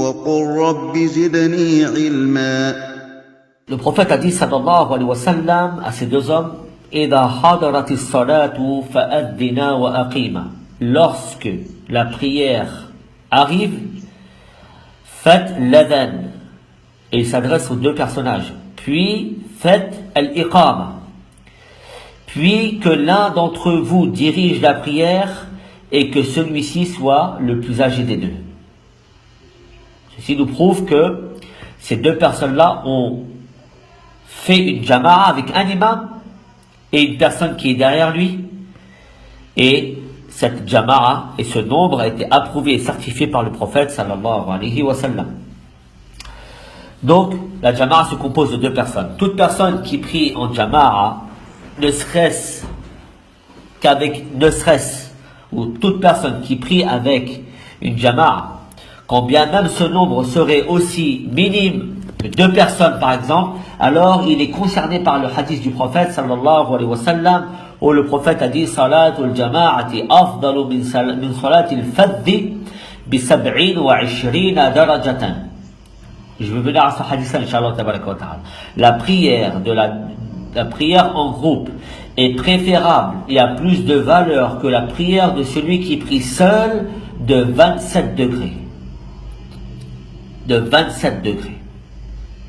وقل رب زدني علما. Le prophète a dit sallallahu alayhi wa sallam à ces deux hommes: إِذَا حَضَرَتِ الصَّلَاةُ فَأَذِّنَا وَأَقِيمًا. Lorsque la prière arrive, faites l'adhan. Et il s'adresse aux deux personnages. Puis faites al-iqama. Puis que l'un d'entre vous dirige la prière et que celui-ci soit le plus âgé des deux. Ceci nous prouve que ces deux personnes-là ont fait une jama'a avec un imam et une personne qui est derrière lui, et cette jama'a et ce nombre a été approuvé et certifié par le prophète sallallahu alayhi wa sallam. Donc la jama'a se compose de deux personnes. Toute personne qui prie en jama'a, ou toute personne qui prie avec une jama'a, quand bien même ce nombre serait aussi minime que deux personnes par exemple, alors il est concerné par le hadith du prophète sallallahu alayhi wa sallam, où le prophète a dit: Salatul jama'ati afdalu min salatil faddi bi sab'in wa ishrina darajatan. Je vais venir à ce hadith inshallah tabaraka wa ta'ala. La prière en groupe est préférable et a plus de valeur que la prière de celui qui prie seul de 27 degrés. De 27 degrés.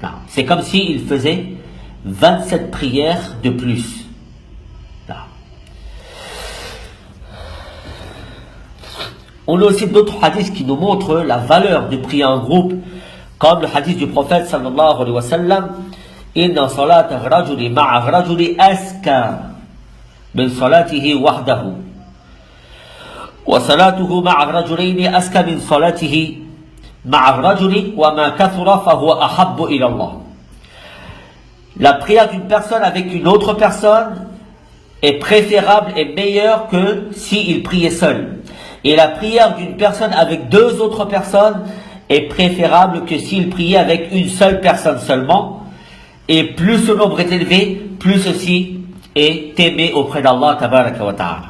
Non, c'est comme s'il faisait 27 prières de plus. Non. On a aussi d'autres hadiths qui nous montrent la valeur de prier en groupe, comme le hadith du prophète sallallahu alayhi wa sallam: Inna salat rajuli ma'a rajuli aska min salatihi wahdahu wa salatuhu ma'a rajulayni aska min salatihi ma'a rajuli wa ma kathura fa huwa ahabbu ila Allah. La prière d'une personne avec une autre personne est préférable et meilleure que s'il priait seul. Et la prière d'une personne avec deux autres personnes est préférable que s'il priait avec une seule personne seulement. Et plus ce nombre est élevé, plus ceci est aimé auprès d'Allah tabaraka wa ta'ala.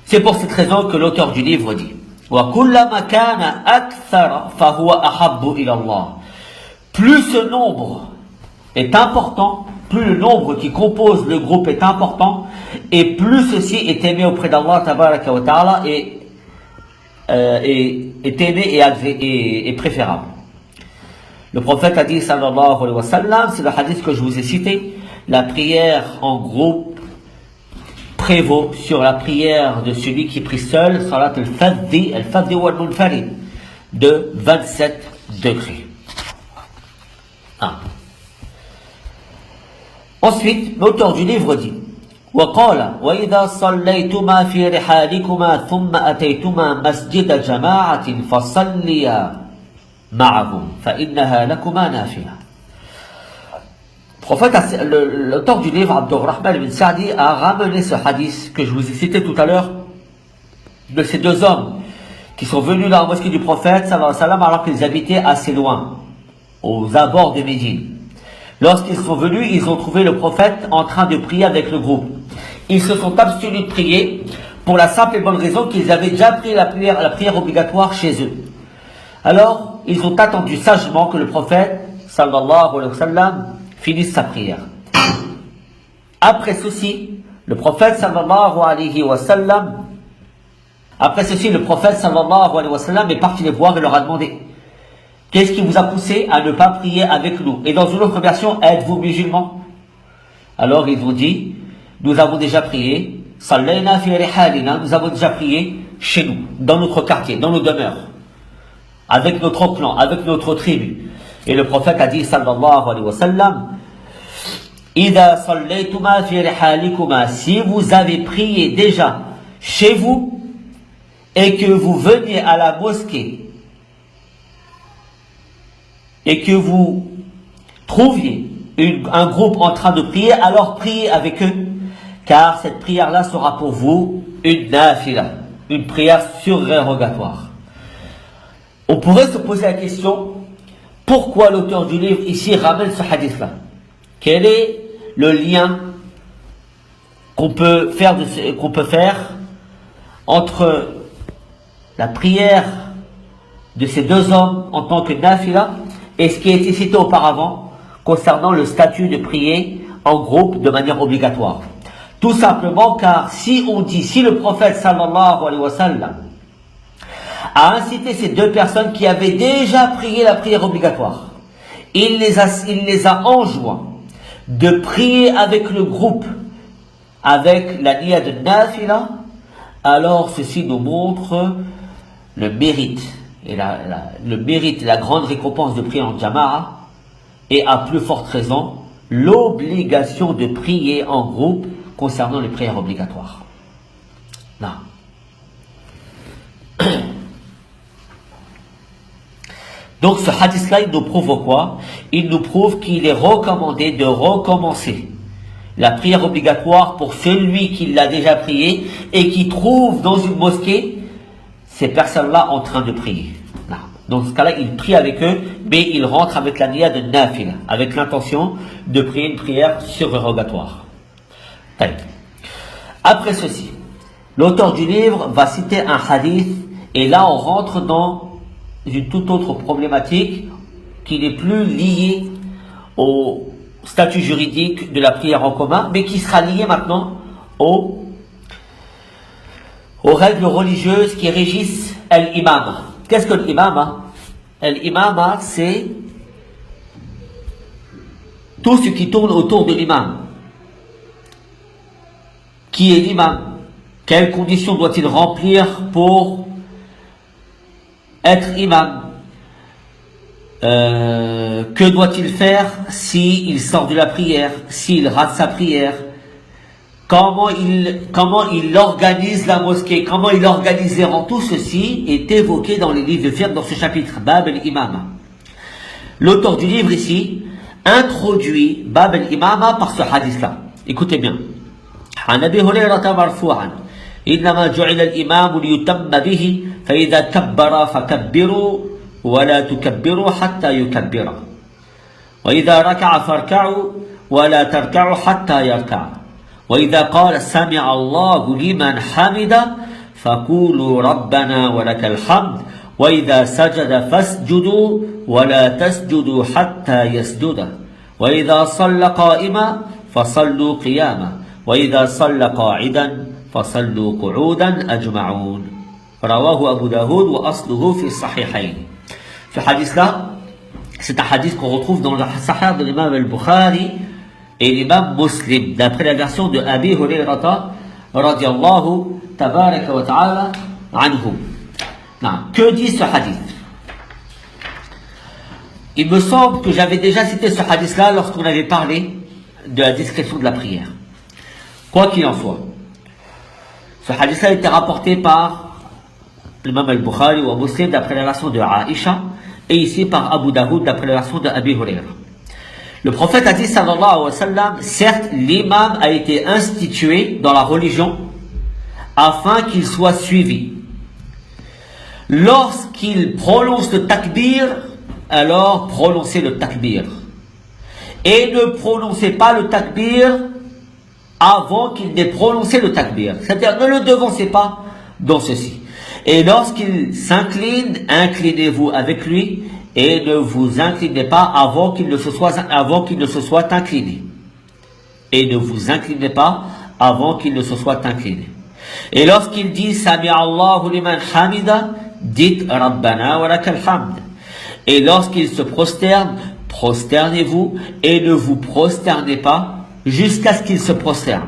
C'est pour cette raison que l'auteur du livre dit: Wa kullama kana akthara fa huwa ahabbu ila Allah. Plus ce nombre est important, plus le nombre qui compose le groupe est important, et plus ceci est aimé auprès d'Allah tabaraka wa ta'ala, et est aimé et préférable. Le prophète a dit sallallahu alayhi wa sallam, c'est le hadith que je vous ai cité: la prière en groupe prévaut sur la prière de celui qui prie seul, salat al-faddi wal munfarid, de 27 degrés. Ensuite, l'auteur du livre dit: وقال وإذا صليتما في رحالكما ثم أتيتما مسجد جماعة فصليا معهم فإنها لكما نافلة. L'auteur du livre, Abdurrahman ibn Sa'di, a ramené ce hadith que je vous ai cité tout à l'heure, de ces deux hommes qui sont venus dans la mosquée du prophète sallallahu alayhi wa sallam alors qu'ils habitaient assez loin, aux abords de Médine. Lorsqu'ils sont venus, ils ont trouvé le prophète en train de prier avec le groupe. Ils se sont abstenus de prier pour la simple et bonne raison qu'ils avaient déjà pris la prière obligatoire chez eux. Alors, ils ont attendu sagement que le prophète sallallahu alayhi wa sallam finisse sa prière. Après ceci, le prophète sallallahu alayhi wa sallam est parti les voir et leur a demandé: qu'est-ce qui vous a poussé à ne pas prier avec nous? Et dans une autre version, êtes-vous musulmans? Alors ils ont dit: nous avons déjà prié, sallayna fi rihalina, nous avons déjà prié chez nous, dans notre quartier, dans nos demeures, avec notre clan, avec notre tribu. Et le prophète a dit sallallahu alayhi wa sallam: Ida sallaytuma fi rihalikuma, si vous avez prié déjà chez vous et que vous veniez à la mosquée et que vous trouviez un groupe en train de prier, alors priez avec eux, car cette prière-là sera pour vous une nafila, une prière surrogatoire. On pourrait se poser la question: pourquoi l'auteur du livre ici ramène ce hadith-là? Quel est le lien qu'on peut faire entre la prière de ces deux hommes en tant que nafila et ce qui a été cité auparavant concernant le statut de prier en groupe de manière obligatoire. Tout simplement car si le prophète sallallahu alayhi wa sallam a incité ces deux personnes qui avaient déjà prié la prière obligatoire, il les a enjoints de prier avec le groupe, avec la niya de nafila, alors ceci nous montre le mérite et la grande récompense de prier en jama'a, et à plus forte raison l'obligation de prier en groupe concernant les prières obligatoires. Là. Donc ce hadith-là, il nous prouve quoi? Il nous prouve qu'il est recommandé de recommencer la prière obligatoire pour celui qui l'a déjà prié et qui trouve dans une mosquée ces personnes-là en train de prier. Là. Dans ce cas-là, il prie avec eux, mais il rentre avec la niya de nafila, avec l'intention de prier une prière surrogatoire. Après ceci, l'auteur du livre va citer un hadith, et là on rentre dans une toute autre problématique qui n'est plus liée au statut juridique de la prière en commun, mais qui sera liée maintenant aux règles religieuses qui régissent l'imam. Qu'est-ce que l'imam? L'imam, c'est tout ce qui tourne autour de l'imam. Qui est l'imam? Quelles conditions doit-il remplir pour être imam? Que doit-il faire s'il sort de la prière, s'il rate sa prière? Comment il organise la mosquée? Comment il organise les rangs? Tout ceci est évoqué dans les livres de fiqh dans ce chapitre, Bab al-Imama. L'auteur du livre ici introduit Bab al-Imama par ce hadith-là. Écoutez bien. عن أبي هريرة مرفوعا إنما جعل الإمام ليتم به فإذا كبر فكبروا ولا تكبروا حتى يكبر وإذا ركع فاركعوا ولا تركعوا حتى يركع وإذا قال سمع الله لمن حمد فقولوا ربنا ولك الحمد وإذا سجد فاسجدوا ولا تسجدوا حتى يسجد وإذا صلى قائما فصلوا قياما وإذا صلى قاعدا فصلوا قعودا أجمعون رواه أبو داود وأصله في الصحيحين. Ce hadith-là, c'est un hadith qu'on retrouve dans le Sahih de l'imam al-Bukhari et l'imam Muslim, d'après la version de Abi Hurayrata radiyallahu tabaraka wa ta'ala anhu. Que dit ce hadith? Il me semble que j'avais déjà cité ce hadith-là lorsqu'on avait parlé de la discrétion de la prière. Quoi qu'il en soit, ce hadith-là a été rapporté par l'imam al-Bukhari ou Muslim d'après la version de Aïcha et ici par Abu Daoud d'après la version de Abi Hurayra. Le prophète a dit sallallahu alayhi wa sallam, certes l'imam a été institué dans la religion afin qu'il soit suivi. Lorsqu'il prononce le takbir, alors prononcez le takbir. Et ne prononcez pas le takbir avant qu'il n'ait prononcé le takbir. C'est-à-dire, ne le devancez pas dans ceci. Et lorsqu'il s'incline, inclinez-vous avec lui et ne vous inclinez pas avant qu'il ne se soit incliné. Et ne vous inclinez pas avant qu'il ne se soit incliné. Et lorsqu'il dit Sami Allahu liman hamida, dites Rabbana wa lakal hamd. Et lorsqu'il se prosterne, prosternez-vous et ne vous prosternez pas jusqu'à ce qu'il se prosterne.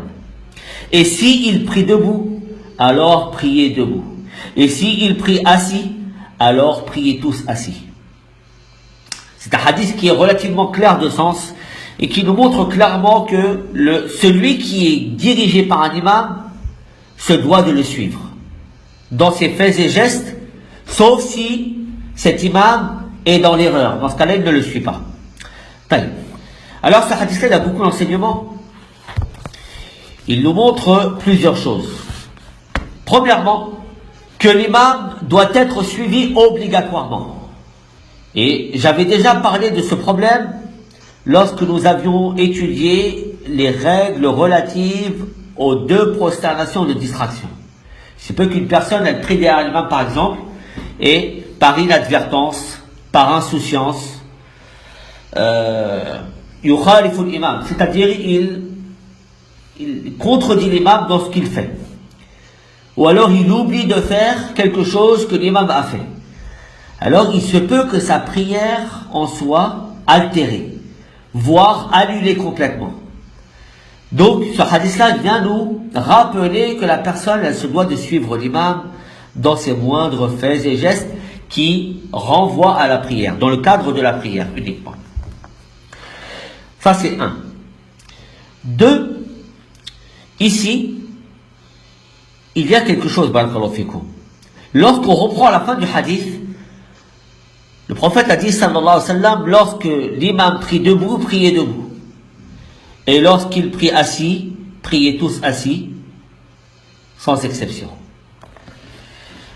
Et s'il prie debout, alors priez debout. Et s'il prie assis, alors priez tous assis. C'est un hadith qui est relativement clair de sens et qui nous montre clairement que celui qui est dirigé par un imam se doit de le suivre dans ses faits et gestes, sauf si cet imam est dans l'erreur. Dans ce cas-là, il ne le suit pas. Alors ce hadith-là, il a beaucoup d'enseignements. Il nous montre plusieurs choses. Premièrement, que l'imam doit être suivi obligatoirement. Et j'avais déjà parlé de ce problème lorsque nous avions étudié les règles relatives aux deux prosternations de distraction. C'est peu qu'une personne, elle prie derrière l'imam par exemple, et par inadvertance, par insouciance, yukhalifu l'imam, c'est-à-dire il contredit l'imam dans ce qu'il fait. Ou alors il oublie de faire quelque chose que l'imam a fait. Alors il se peut que sa prière en soit altérée, voire annulée complètement. Donc ce hadith-là vient nous rappeler que la personne, elle se doit de suivre l'imam dans ses moindres faits et gestes qui renvoient à la prière, dans le cadre de la prière uniquement. Ça c'est un. Deux, ici, il y a quelque chose, barakallahu fikum. Lorsqu'on reprend la fin du hadith, le prophète a dit, sallallahu alayhi wa sallam, lorsque l'imam prie debout, priez debout. Et lorsqu'il prie assis, priez tous assis, sans exception.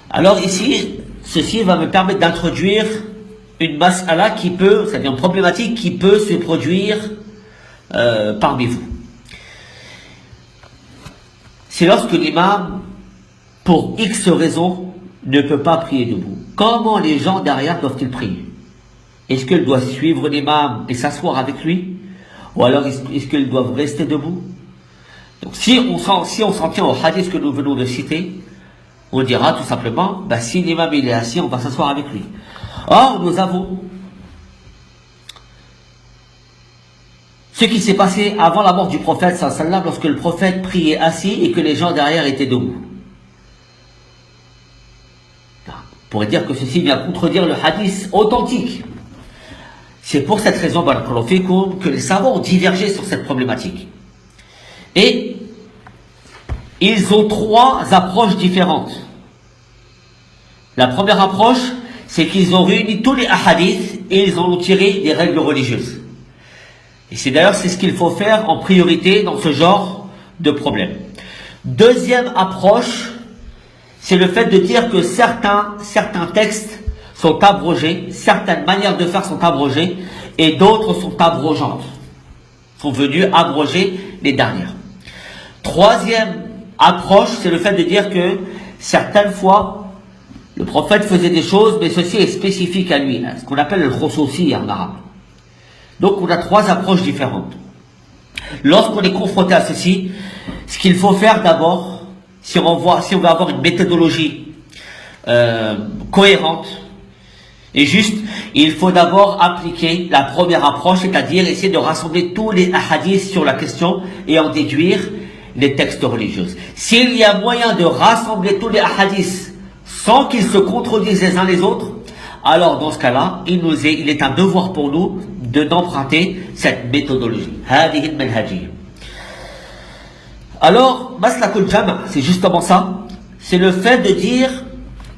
Alors ici, ceci va me permettre d'introduire une mas'ala qui peut, c'est-à-dire une problématique qui peut se produire parmi vous. C'est lorsque l'imam, pour X raisons, ne peut pas prier debout. Comment les gens derrière doivent-ils prier? Est-ce qu'ils doivent suivre l'imam et s'asseoir avec lui? Ou alors est-ce qu'ils doivent rester debout? Donc si on s'en tient au hadith que nous venons de citer, on dira tout simplement, si l'imam il est assis, on va s'asseoir avec lui. Or, nous avons ce qui s'est passé avant la mort du prophète sallallahu alayhi wa sallam, lorsque le prophète priait assis et que les gens derrière étaient debout. On pourrait dire que ceci vient contredire le hadith authentique. C'est pour cette raison, barakallahu fikum, que les savants ont divergé sur cette problématique. Et ils ont trois approches différentes. La première approche, c'est qu'ils ont réuni tous les hadiths et ils en ont tiré des règles religieuses. Et c'est d'ailleurs ce qu'il faut faire en priorité dans ce genre de problème. Deuxième approche, c'est le fait de dire que certains textes sont abrogés, certaines manières de faire sont abrogées, et d'autres sont abrogeantes, sont venues abroger les dernières. Troisième approche, c'est le fait de dire que certaines fois, le prophète faisait des choses, mais ceci est spécifique à lui, ce qu'on appelle le khususi en arabe. Donc on a trois approches différentes. Lorsqu'on est confronté à ceci, ce qu'il faut faire d'abord, si on veut avoir une méthodologie cohérente et juste, il faut d'abord appliquer la première approche, c'est-à-dire essayer de rassembler tous les hadiths sur la question et en déduire les textes religieux. S'il y a moyen de rassembler tous les hadiths sans qu'ils se contredisent les uns les autres, alors dans ce cas-là, il est un devoir pour nous d'emprunter cette méthodologie. Alors, maslakul jam', c'est justement ça. C'est le fait de dire,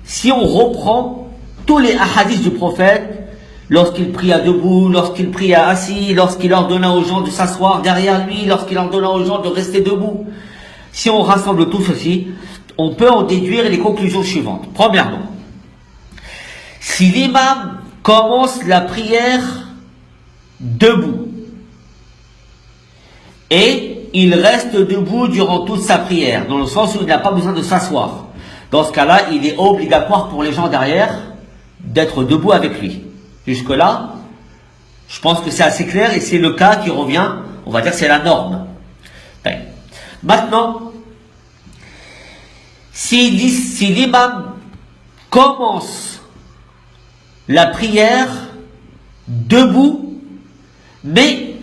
si on reprend tous les hadiths du prophète, lorsqu'il pria debout, lorsqu'il pria assis, lorsqu'il ordonna aux gens de s'asseoir derrière lui, lorsqu'il ordonna aux gens de rester debout, si on rassemble tout ceci, on peut en déduire les conclusions suivantes. Premièrement, si l'imam commence la prière debout et il reste debout durant toute sa prière, dans le sens où il n'a pas besoin de s'asseoir, dans ce cas-là, il est obligatoire pour les gens derrière d'être debout avec lui. Jusque-là, je pense que c'est assez clair et c'est le cas qui revient, on va dire c'est la norme. Maintenant, si l'imam commence la prière debout, mais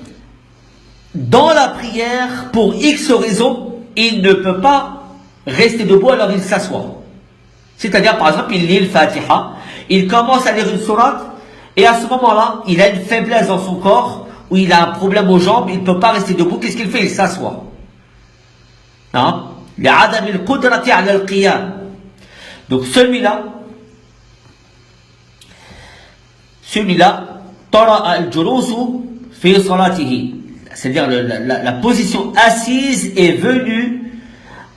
dans la prière, pour X raison, il ne peut pas rester debout, alors il s'assoit. C'est-à-dire, par exemple, il lit le Fatiha, il commence à lire une sourate, et à ce moment-là, il a une faiblesse dans son corps, ou il a un problème aux jambes, il ne peut pas rester debout, qu'est-ce qu'il fait? Il s'assoit. Hein? Donc celui-là, c'est-à-dire la position assise est venue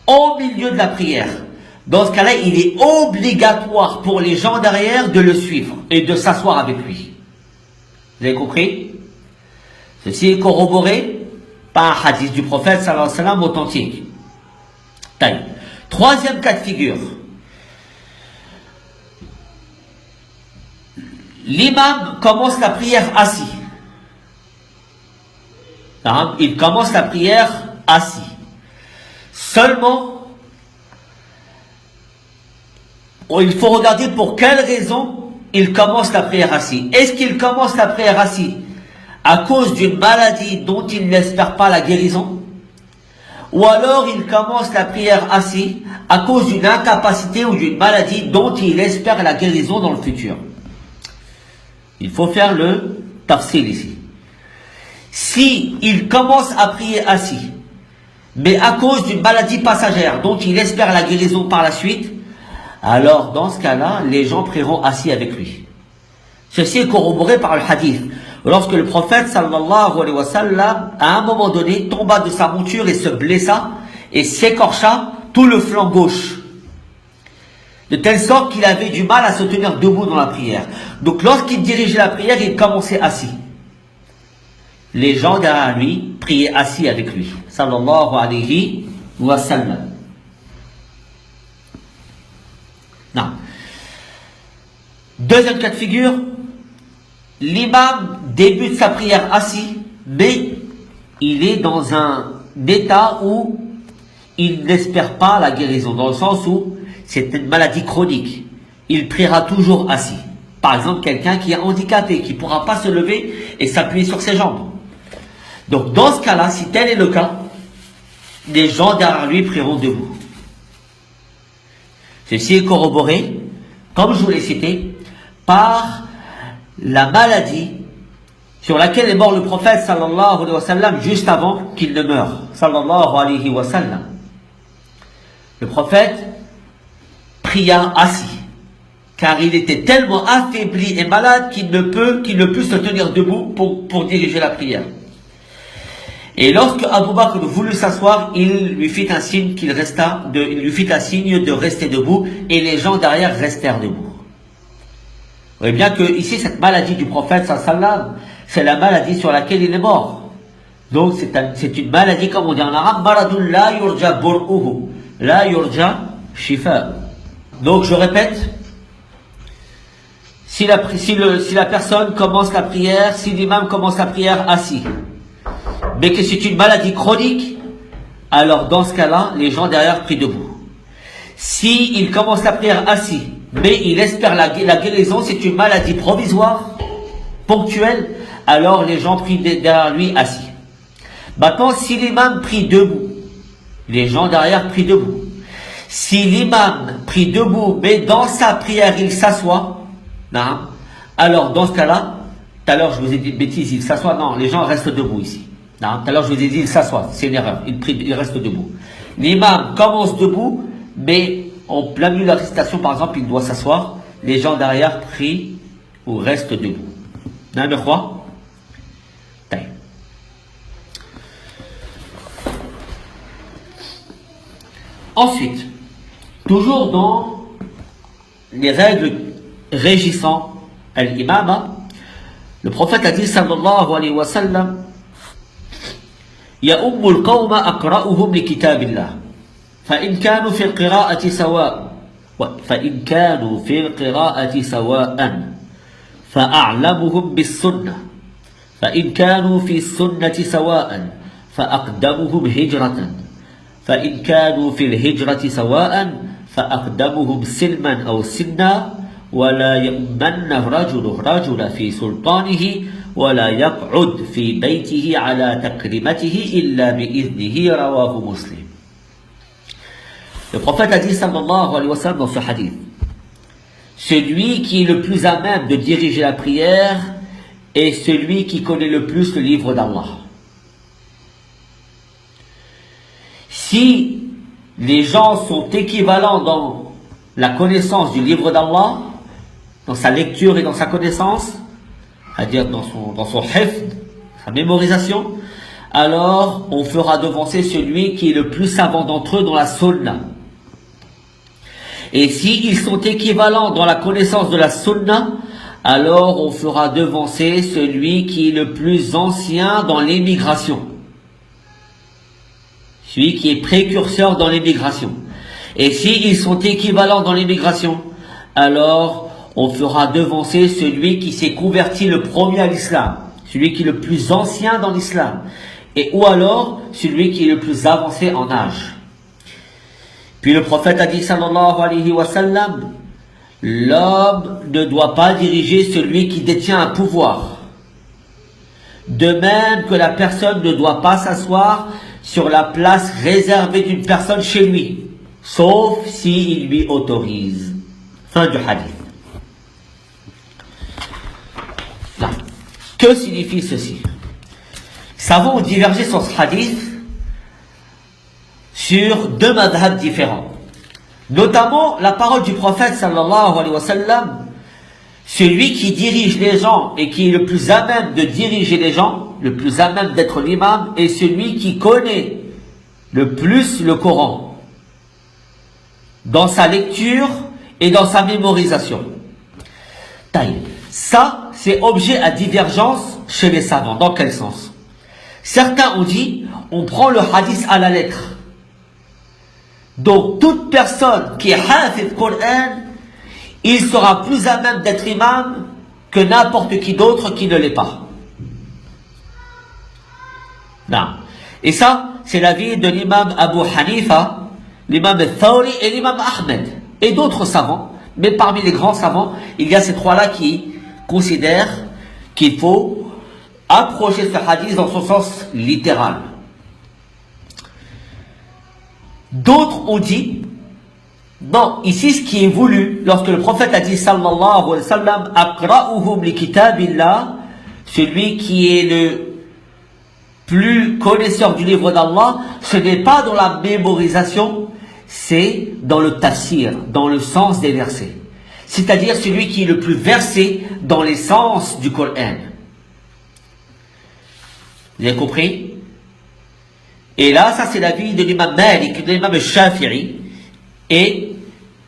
au milieu de la prière. Dans ce cas-là, il est obligatoire pour les gens derrière de le suivre et de s'asseoir avec lui. Vous avez compris? Ceci est corroboré par un hadith du prophète sallallahu alayhi wa sallam authentique. Troisième cas de figure. L'imam commence la prière assis. Il commence la prière assis. Seulement, il faut regarder pour quelle raison il commence la prière assis. Est-ce qu'il commence la prière assis à cause d'une maladie dont il n'espère pas la guérison? Ou alors il commence la prière assis à cause d'une incapacité ou d'une maladie dont il espère la guérison dans le futur? Il faut faire le tafsil ici. Si il commence à prier assis, mais à cause d'une maladie passagère dont il espère la guérison par la suite, alors dans ce cas-là, les gens prieront assis avec lui. Ceci est corroboré par le hadith. Lorsque le prophète sallallahu alayhi wa sallam, à un moment donné, tomba de sa monture et se blessa et s'écorcha tout le flanc gauche. De telle sorte qu'il avait du mal à se tenir debout dans la prière. Donc lorsqu'il dirigeait la prière, il commençait assis. Les gens derrière lui priaient assis avec lui. Sallallahu alayhi wa sallam. Non. Deuxième cas de figure, l'imam débute sa prière assis, mais il est dans un état où il n'espère pas la guérison, dans le sens où c'est une maladie chronique. Il priera toujours assis. Par exemple, quelqu'un qui est handicapé, qui ne pourra pas se lever et s'appuyer sur ses jambes. Donc, dans ce cas-là, si tel est le cas, les gens derrière lui prieront debout. Ceci est corroboré, comme je vous l'ai cité, par la maladie sur laquelle est mort le prophète sallallahu alayhi wa sallam juste avant qu'il ne meure. Sallallahu alayhi wa sallam. Le prophète pria assis, car il était tellement affaibli et malade qu'il ne peut se tenir debout pour diriger la prière. Et lorsque Abu Bakr voulut s'asseoir, il lui fit un signe il lui fit un signe de rester debout, et les gens derrière restèrent debout. Vous voyez bien que ici, cette maladie du prophète sallallahu alayhi wa sallam, c'est la maladie sur laquelle il est mort. Donc c'est une maladie, comme on dit en arabe, maradun la yurja bur'uhu, la yurja shifa. Donc je répète, si la personne commence la prière, si l'imam commence la prière assis, mais que c'est une maladie chronique, alors dans ce cas-là, les gens derrière prient debout. Si il commence la prière assis, mais il espère la guérison, c'est une maladie provisoire, ponctuelle, alors les gens prient derrière lui assis. Maintenant, si l'imam prie debout, les gens derrière prient debout. Si l'imam prie debout, mais dans sa prière il s'assoit, alors dans ce cas-là, tout à l'heure je vous ai dit une bêtise, il s'assoit, non, les gens restent debout ici. Tout à l'heure je vous ai dit il s'assoit, c'est une erreur, il reste debout. L'imam commence debout, mais en plein milieu de la récitation par exemple, il doit s'asseoir, les gens derrière prient ou restent debout. Le roi. Ensuite, toujours dans les règles régissant l'imam, le prophète a dit sallallahu alayhi wa sallam, يَأُمُّ الْقَوْمَ أَقْرَأُهُمْ لِكِتَابِ اللَّهِ فَإِنْ كَانُوا فِي الْقِرَاءَةِ سَوَاءً فَأَعْلَمُهُمْ بِالسُّنَّةِ فَإِنْ كَانُوا فِي السُّنَّةِ سَوَاءً فَأَقْدَمُهُمْ هِجْرَةً فإن كانوا في الهجرة سواء فأقدمهم سلما أو سنا ولا يؤمن رجل في سلطانه ولا يقعد في بيته على تكريمته إلا بإذنه رواه مسلم. Le prophète a dit sallallahu alayhi wa sallam dans ce hadith, celui qui est le plus à même de diriger la prière est celui qui connaît le plus le livre d'Allah. Si les gens sont équivalents dans la connaissance du livre d'Allah, dans sa lecture et dans sa connaissance, c'est-à-dire dans son hifd, sa mémorisation, alors on fera devancer celui qui est le plus savant d'entre eux dans la sunna. Et s'ils sont équivalents dans la connaissance de la sunna, alors on fera devancer celui qui est le plus ancien dans l'émigration. Celui qui est précurseur dans l'émigration. Et s'ils sont équivalents dans l'émigration, alors on fera devancer celui qui s'est converti le premier à l'islam, celui qui est le plus ancien dans l'islam, et ou alors celui qui est le plus avancé en âge. Puis le prophète a dit sallallahu alayhi wa sallam, l'homme ne doit pas diriger celui qui détient un pouvoir. De même que la personne ne doit pas s'asseoir sur la place réservée d'une personne chez lui, sauf s'il lui autorise. Fin du hadith. Non. Que signifie ceci? Les savants ont divergé sur ce hadith sur deux madhhabs différents. Notamment la parole du prophète sallallahu alayhi wa sallam, celui qui dirige les gens et qui est le plus à même de diriger les gens, le plus à même d'être l'imam, est celui qui connaît le plus le Coran dans sa lecture et dans sa mémorisation. Ça, c'est objet à divergence chez les savants. Dans quel sens? Certains ont dit, on prend le hadith à la lettre. Donc, toute personne qui est hafiz Coran, il sera plus à même d'être imam que n'importe qui d'autre qui ne l'est pas. Non. Et ça, c'est l'avis de l'imam Abu Hanifa, l'imam Thawri et l'imam Ahmed, et d'autres savants. Mais parmi les grands savants, il y a ces trois-là qui considèrent qu'il faut approcher ce hadith dans son sens littéral. D'autres ont dit, non, ici ce qui est voulu, lorsque le prophète a dit sallallahu alayhi wa sallam, aqra'uhum li kitabillah, celui qui est le plus connaisseur du livre d'Allah, ce n'est pas dans la mémorisation, c'est dans le tafsir, dans le sens des versets. C'est-à-dire celui qui est le plus versé dans les sens du Coran. Vous avez compris? Et là, ça c'est l'avis de l'imam Malik, de l'imam Shafi'i, et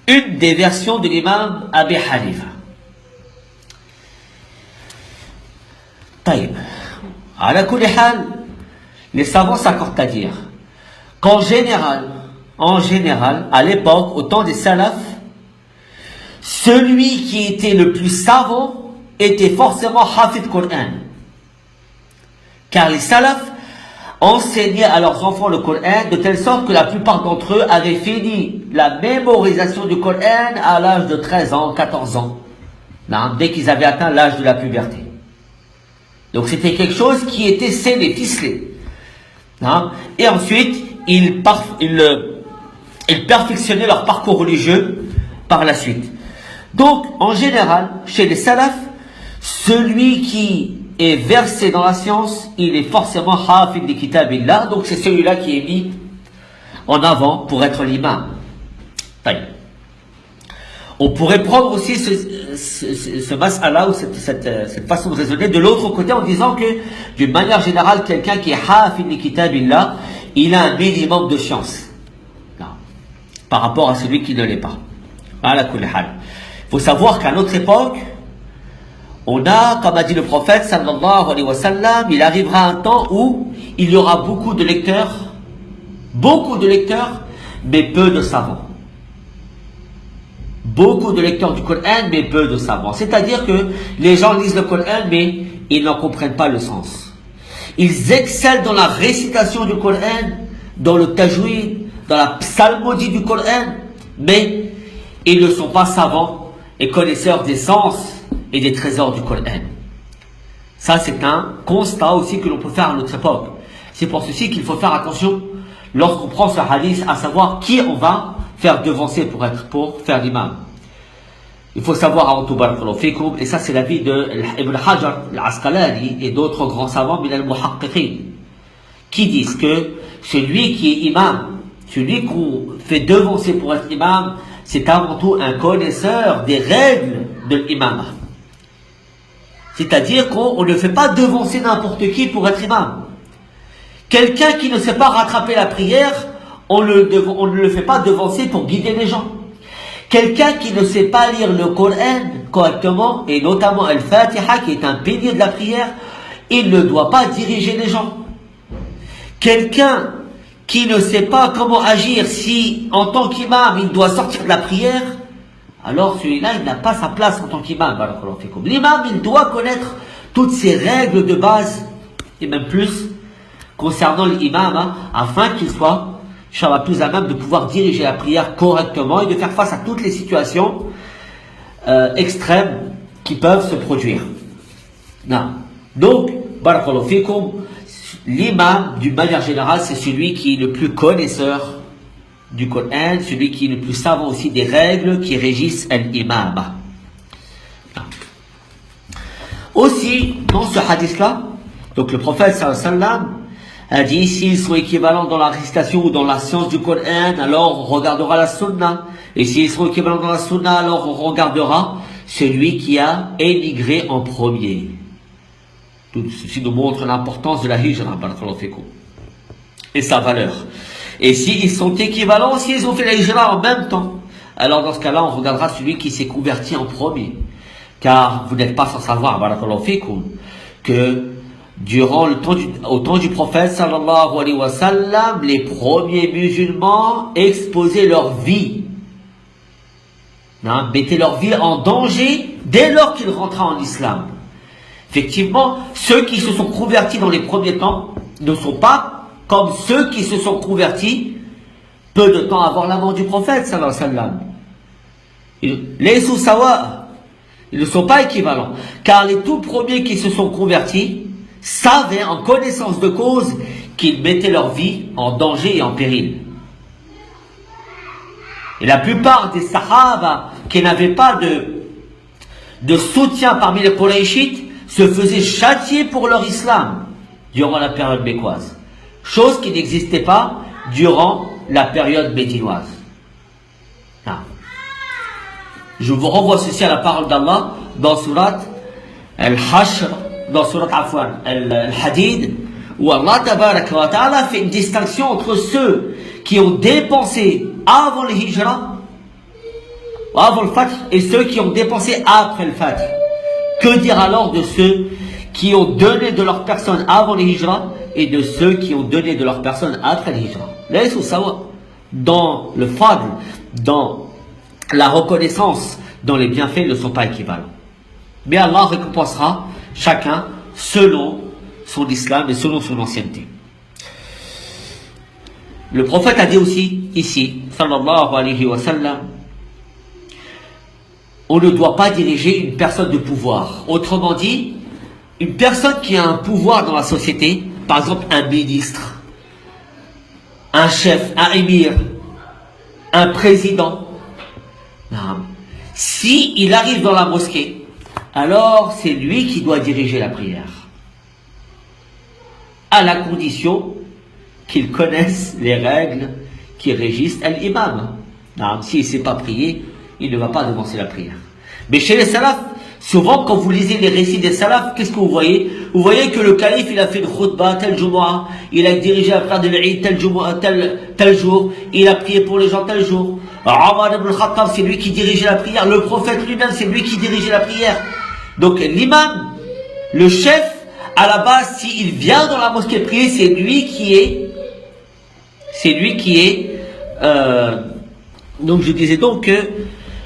une des versions de l'imam Abi Hanifa. Taïb. Ala kulli hal, les savants s'accordent à dire qu'en général, à l'époque, au temps des salafs, celui qui était le plus savant était forcément hafid Coran. Car les salafs enseignaient à leurs enfants le Coran de telle sorte que la plupart d'entre eux avaient fini la mémorisation du Coran à l'âge de 13 ans, 14 ans, dès qu'ils avaient atteint l'âge de la puberté. Donc c'était quelque chose qui était scellé, ficelé. Et ensuite, ils perfectionnaient leur parcours religieux par la suite. Donc, en général, chez les salafs, celui qui est versé dans la science, il est forcément hafid li kitabillah, donc c'est celui-là qui est mis en avant pour être l'imam. On pourrait prendre aussi ce mas'ala ou cette façon de raisonner de l'autre côté en disant que, d'une manière générale, quelqu'un qui est hafid li kitabillah, il a un minimum de chance par rapport à celui qui ne l'est pas. Il faut savoir qu'à notre époque, on a, comme a dit le prophète sallallahu alayhi wa sallam, il arrivera un temps où il y aura beaucoup de lecteurs, mais peu de savants. Beaucoup de lecteurs du Coran, mais peu de savants. C'est-à-dire que les gens lisent le Coran, mais ils n'en comprennent pas le sens. Ils excellent dans la récitation du Coran, dans le tajwid, dans la psalmodie du Coran, mais ils ne sont pas savants et connaisseurs des sens et des trésors du Coran. Ça, c'est un constat aussi que l'on peut faire à notre époque. C'est pour ceci qu'il faut faire attention lorsqu'on prend ce hadith, à savoir qui on va faire devancer pour faire l'imam. Il faut savoir, et ça c'est l'avis de Ibn Hajar al-Asqalani et d'autres grands savants, min al-muhaqqiqin, qui disent que celui qui est imam, celui qu'on fait devancer pour être imam, c'est avant tout un connaisseur des règles de l'imam. C'est-à-dire qu'on ne fait pas devancer n'importe qui pour être imam. Quelqu'un qui ne sait pas rattraper la prière, on ne le fait pas devancer pour guider les gens. Quelqu'un qui ne sait pas lire le Coran correctement, et notamment Al-Fatiha, qui est un pilier de la prière, il ne doit pas diriger les gens. Quelqu'un qui ne sait pas comment agir si, en tant qu'imam, il doit sortir de la prière, alors celui-là, il n'a pas sa place en tant qu'imam. L'imam, il doit connaître toutes ces règles de base, et même plus, concernant l'imam, afin qu'il soit, Inch'Allah, plus à même de pouvoir diriger la prière correctement et de faire face à toutes les situations extrêmes qui peuvent se produire. Non. Donc, barakallahu fikum, l'imam, d'une manière générale, c'est celui qui est le plus connaisseur du Coran, celui qui est le plus savant aussi des règles qui régissent l'imam. Aussi, dans ce hadith-là, donc le prophète sallallahu alayhi wa sallam a dit, s'ils sont équivalents dans la récitation ou dans la science du Coran, alors on regardera la sunna. Et s'ils sont équivalents dans la sunna, alors on regardera celui qui a émigré en premier. Tout ceci nous montre l'importance de la hijra, barakallahu fikum, et sa valeur. Et s'ils sont équivalents, s'ils ont fait la hijra en même temps, alors dans ce cas-là, on regardera celui qui s'est converti en premier. Car vous n'êtes pas sans savoir, barakallahu fikum, que durant au temps du prophète sallallahu alayhi wa sallam, les premiers musulmans exposaient leur vie, mettaient leur vie en danger dès lors qu'ils rentraient en islam. Effectivement, ceux qui se sont convertis dans les premiers temps ne sont pas comme ceux qui se sont convertis peu de temps avant la mort du prophète sallallahu alayhi wa sallam. Les sous-sawa, ils ne sont pas équivalents, car les tout premiers qui se sont convertis savaient en connaissance de cause qu'ils mettaient leur vie en danger et en péril. Et la plupart des sahaba qui n'avaient pas de soutien parmi les Qurayshites se faisaient châtier pour leur islam durant la période mécoise, chose qui n'existait pas durant la période médinoise. Je vous renvoie ceci à la parole d'Allah dans surat Al-Hashr, dans surat Al-Hadid, où Allah tabaraka wa ta'ala fait une distinction entre ceux qui ont dépensé avant le hijra, avant le fath, et ceux qui ont dépensé après le fath. Que dire alors de ceux qui ont donné de leur personne avant le hijra et de ceux qui ont donné de leur personne après le hijra? Là, il faut savoir, dans le fadl, dans la reconnaissance, dans les bienfaits, ne sont pas équivalents. Mais Allah récompensera chacun selon son islam et selon son ancienneté. Le prophète a dit aussi ici, sallallahu alayhi wa sallam, on ne doit pas diriger une personne de pouvoir. Autrement dit, une personne qui a un pouvoir dans la société, par exemple un ministre, un chef, un émir, un président, si il arrive dans la mosquée, alors c'est lui qui doit diriger la prière, à la condition qu'il connaisse les règles qui régissent l'imam. S'il ne sait pas prier, il ne va pas devancer la prière. Mais chez les salafs, souvent quand vous lisez les récits des salafs, qu'est-ce que vous voyez? Vous voyez que le calife, il a fait une khutbah tel Jumu'ah, il a dirigé la prière de l'Eid tel Jumu'ah, tel jour, il a prié pour les gens tel jour. Omar ibn al-Khattab, c'est lui qui dirigeait la prière. Le prophète lui-même, c'est lui qui dirigeait la prière. Donc l'imam, le chef, à la base, s'il vient dans la mosquée prier, c'est lui qui est, donc je disais donc que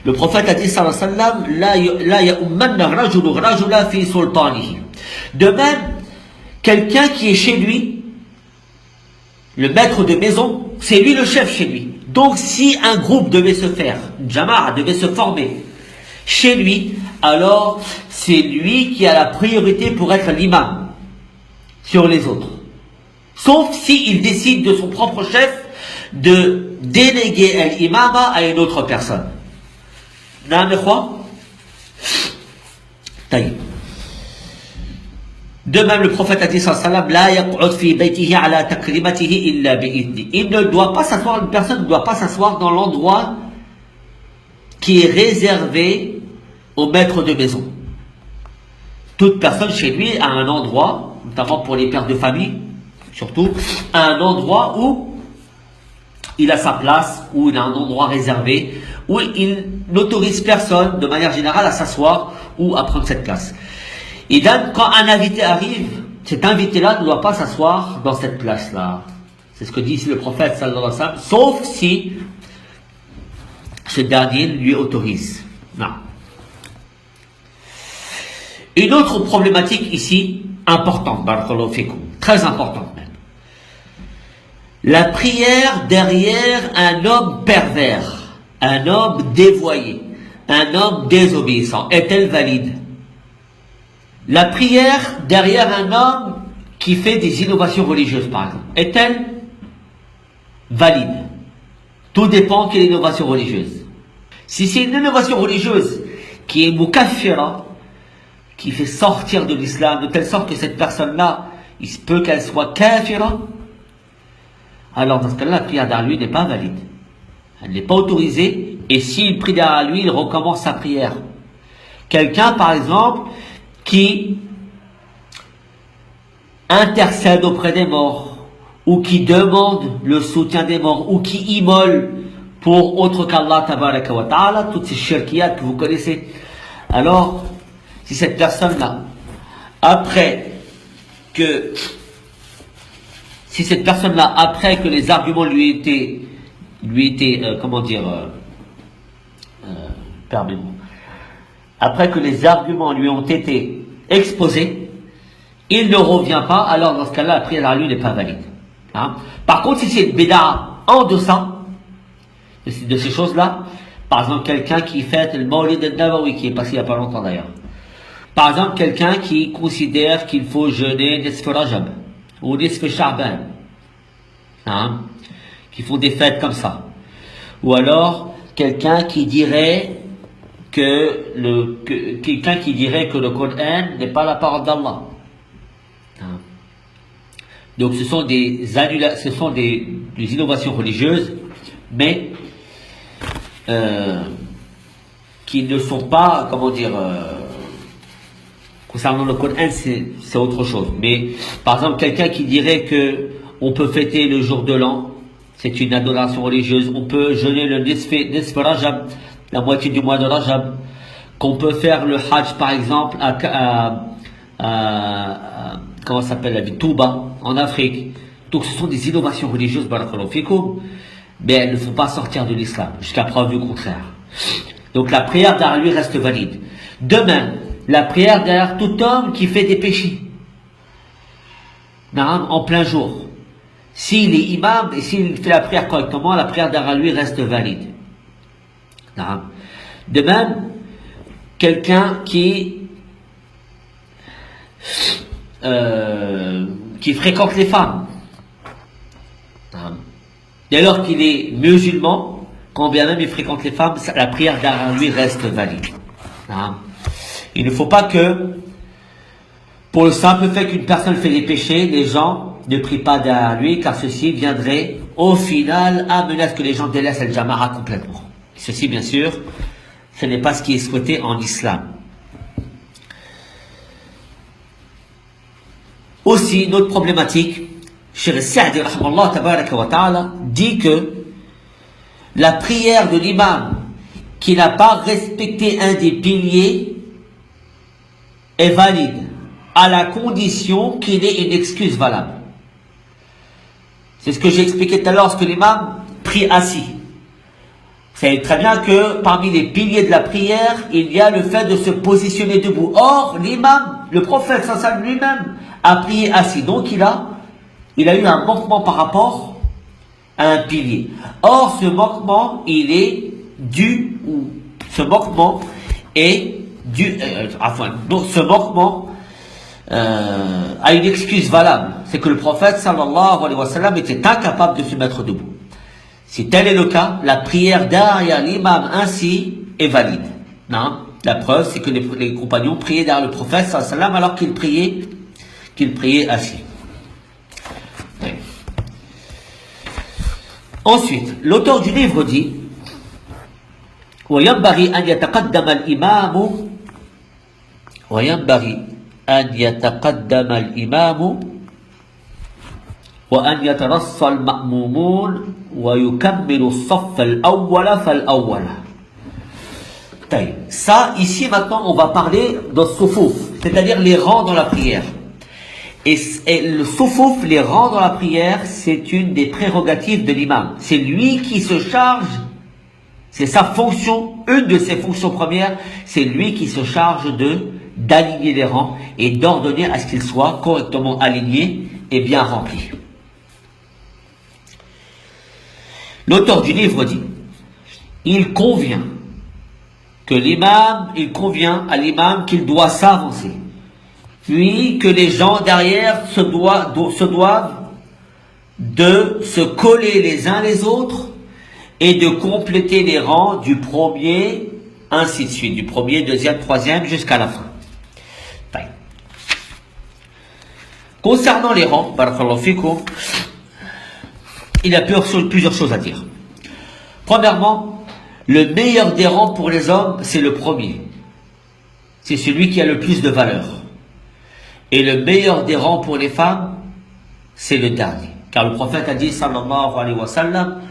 le prophète a dit sallallahu alayhi wa sallam, la ya'ummanna rajulu rajula fi sultanihi. De même, quelqu'un qui est chez lui, le maître de maison, c'est lui le chef chez lui. Donc si un groupe devait se faire, une jama'a devait se former chez lui, alors c'est lui qui a la priorité pour être l'imam sur les autres. Sauf s'il décide de son propre chef de déléguer l'imama à une autre personne. De même, le prophète a dit sallallahu alayhi wa sallam, il ne doit pas s'asseoir, une personne ne doit pas s'asseoir dans l'endroit qui est réservé au maître de maison. Toute personne chez lui a un endroit, notamment pour les pères de famille, surtout, a un endroit où il a sa place, où il a un endroit réservé, où il n'autorise personne, de manière générale, à s'asseoir ou à prendre cette place. Et donc, quand un invité arrive, cet invité-là ne doit pas s'asseoir dans cette place-là. C'est ce que dit ici le prophète, sallallahu alayhi wa sallam, sauf si ce dernier lui autorise. Une autre problématique ici, importante, barakallahu fikum, très importante même. La prière derrière un homme pervers, un homme dévoyé, un homme désobéissant, est-elle valide? La prière derrière un homme qui fait des innovations religieuses, par exemple, est-elle valide? Tout dépend quelle innovation religieuse. Si c'est une innovation religieuse qui est mukaffira, qui fait sortir de l'islam, de telle sorte que cette personne-là, il se peut qu'elle soit kafira, alors dans ce cas-là, la prière derrière lui n'est pas valide. Elle n'est pas autorisée, et s'il prie derrière lui, il recommence sa prière. Quelqu'un, par exemple, qui intercède auprès des morts, ou qui demande le soutien des morts, ou qui immole pour autre qu'Allah tabaraka wa ta'ala, toutes ces shirkiyat que vous connaissez. Alors, si cette personne-là, après que les arguments lui étaient après que les arguments lui ont été exposés, il ne revient pas, alors dans ce cas-là, la prière à lui n'est pas valide. Hein? Par contre, si c'est une bid'a en deçà de ces choses-là, par exemple, quelqu'un qui fête le Mawlid al-Nabawi, qui est passé il n'y a pas longtemps d'ailleurs. Par exemple, quelqu'un qui considère qu'il faut jeûner Nisf Rajab, ou Nisf Sha'ban, hein? Qui font des fêtes comme ça. Ou alors, quelqu'un qui dirait que le Coran n'est pas la parole d'Allah. Hein? Donc ce sont des innovations religieuses, mais qui ne sont pas, concernant le Coran, c'est autre chose. Mais par exemple, quelqu'un qui dirait que on peut fêter le jour de l'an, c'est une adoration religieuse, on peut jeûner le Nisf Rajab, la moitié du mois de Rajab, qu'on peut faire le Hajj par exemple comment s'appelle la ville, Touba, en Afrique. Donc ce sont des innovations religieuses, barakallahu fikum, mais elles ne font pas sortir de l'islam, jusqu'à preuve du contraire. Donc la prière derrière lui reste valide. De même, la prière derrière tout homme qui fait des péchés, en plein jour. S'il est imam et s'il fait la prière correctement, la prière derrière lui reste valide. De même, quelqu'un qui fréquente les femmes, dès lors qu'il est musulman, quand bien même il fréquente les femmes, la prière derrière lui reste valide. Il ne faut pas que, pour le simple fait qu'une personne fait des péchés, les gens ne prient pas derrière lui, car ceci viendrait au final amener à ce que les gens délaissent le Jama'a complètement. Ceci, bien sûr, ce n'est pas ce qui est souhaité en islam. Aussi, une autre problématique, Cheikh Sa'di rahmallah tabaraka wa ta'ala dit que la prière de l'imam qui n'a pas respecté un des piliers est valide, à la condition qu'il ait une excuse valable. C'est ce que j'ai expliqué tout à l'heure, lorsque l'imam prie assis. Vous savez très bien que parmi les piliers de la prière, il y a le fait de se positionner debout. Or, l'imam, le prophète sallallahu lui-même, a prié assis. Donc il a eu un manquement par rapport à un pilier. Or, ce manquement, a une excuse valable. C'est que le prophète sallallahu alayhi wa sallam était incapable de se mettre debout. Si tel est le cas, la prière derrière l'imam ainsi est valide. Non. La preuve, c'est que les compagnons priaient derrière le prophète sallallahu alayhi wa sallam alors qu'il priait assis. Oui. Ensuite, l'auteur du livre dit وينبغي أن يتقدم الإمام وأن يترصى المأمومون ويكمل الصف الأول فالأول. Ça, ici maintenant, on va parler de soufouf, c'est-à-dire les rangs dans la prière. Et le soufouf, les rangs dans la prière, c'est une des prérogatives de l'imam. C'est lui qui se charge, c'est sa fonction, une de ses fonctions premières, c'est lui qui se charge de d'aligner les rangs et d'ordonner à ce qu'ils soient correctement alignés et bien remplis. L'auteur du livre dit, il convient à l'imam qu'il doit s'avancer, puis que les gens derrière se doivent de se coller les uns les autres et de compléter les rangs du premier, ainsi de suite, du premier, deuxième, troisième, jusqu'à la fin. Concernant les rangs, barakallahu fikum, il y a plusieurs choses à dire. Premièrement, le meilleur des rangs pour les hommes, c'est le premier. C'est celui qui a le plus de valeur. Et le meilleur des rangs pour les femmes, c'est le dernier. Car le prophète a dit, sallallahu alayhi wa sallam,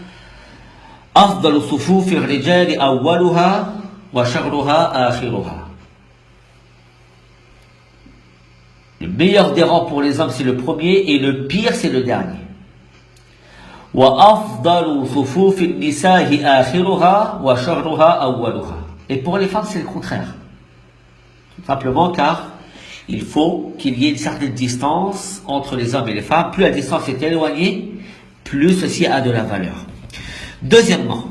أفضل صفوف الرجال أولها وشرها آخرها. Le meilleur des rangs pour les hommes, c'est le premier, et le pire, c'est le dernier. وأفضل صفوف النساء آخرها وشرها أولها. Et pour les femmes, c'est le contraire. Tout simplement car il faut qu'il y ait une certaine distance entre les hommes et les femmes. Plus la distance est éloignée, plus ceci a de la valeur. Deuxièmement,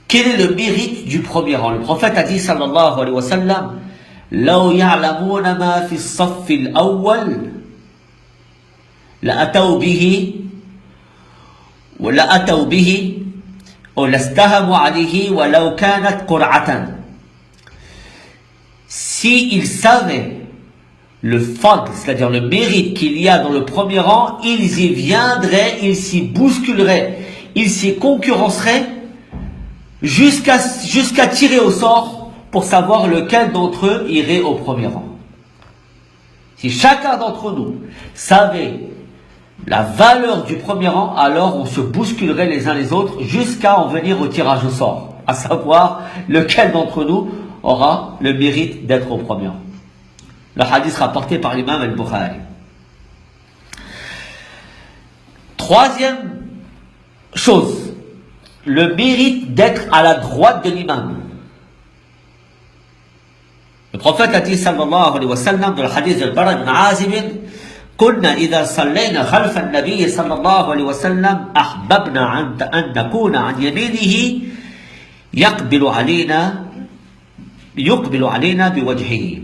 quel est le mérite du premier rang? Le prophète a dit, sallallahu alayhi wa sallam, لو يعلمون ما في الصف الأول لأتوا به ولاستهموا عليه ولو كانت قرعة. S'ils savaient le fadl, c'est-à-dire le mérite qu'il y a dans le premier rang, ils y viendraient, ils s'y bousculeraient, ils s'y concurrenceraient jusqu'à tirer au sort pour savoir lequel d'entre eux irait au premier rang. Si chacun d'entre nous savait la valeur du premier rang, alors on se bousculerait les uns les autres jusqu'à en venir au tirage au sort, à savoir lequel d'entre nous aura le mérite d'être au premier rang. Le hadith rapporté par l'imam al-Bukhari. Troisième chose, le mérite d'être à la droite de l'imam. Le prophète a dit sallallahu alayhi wa sallam dans le hadith de Bara ibn Azib, كنا إذا صلينا خلف النبي صلى الله عليه وسلم أحببنا أن نكون عن يمينه يقبل علينا بوجهه.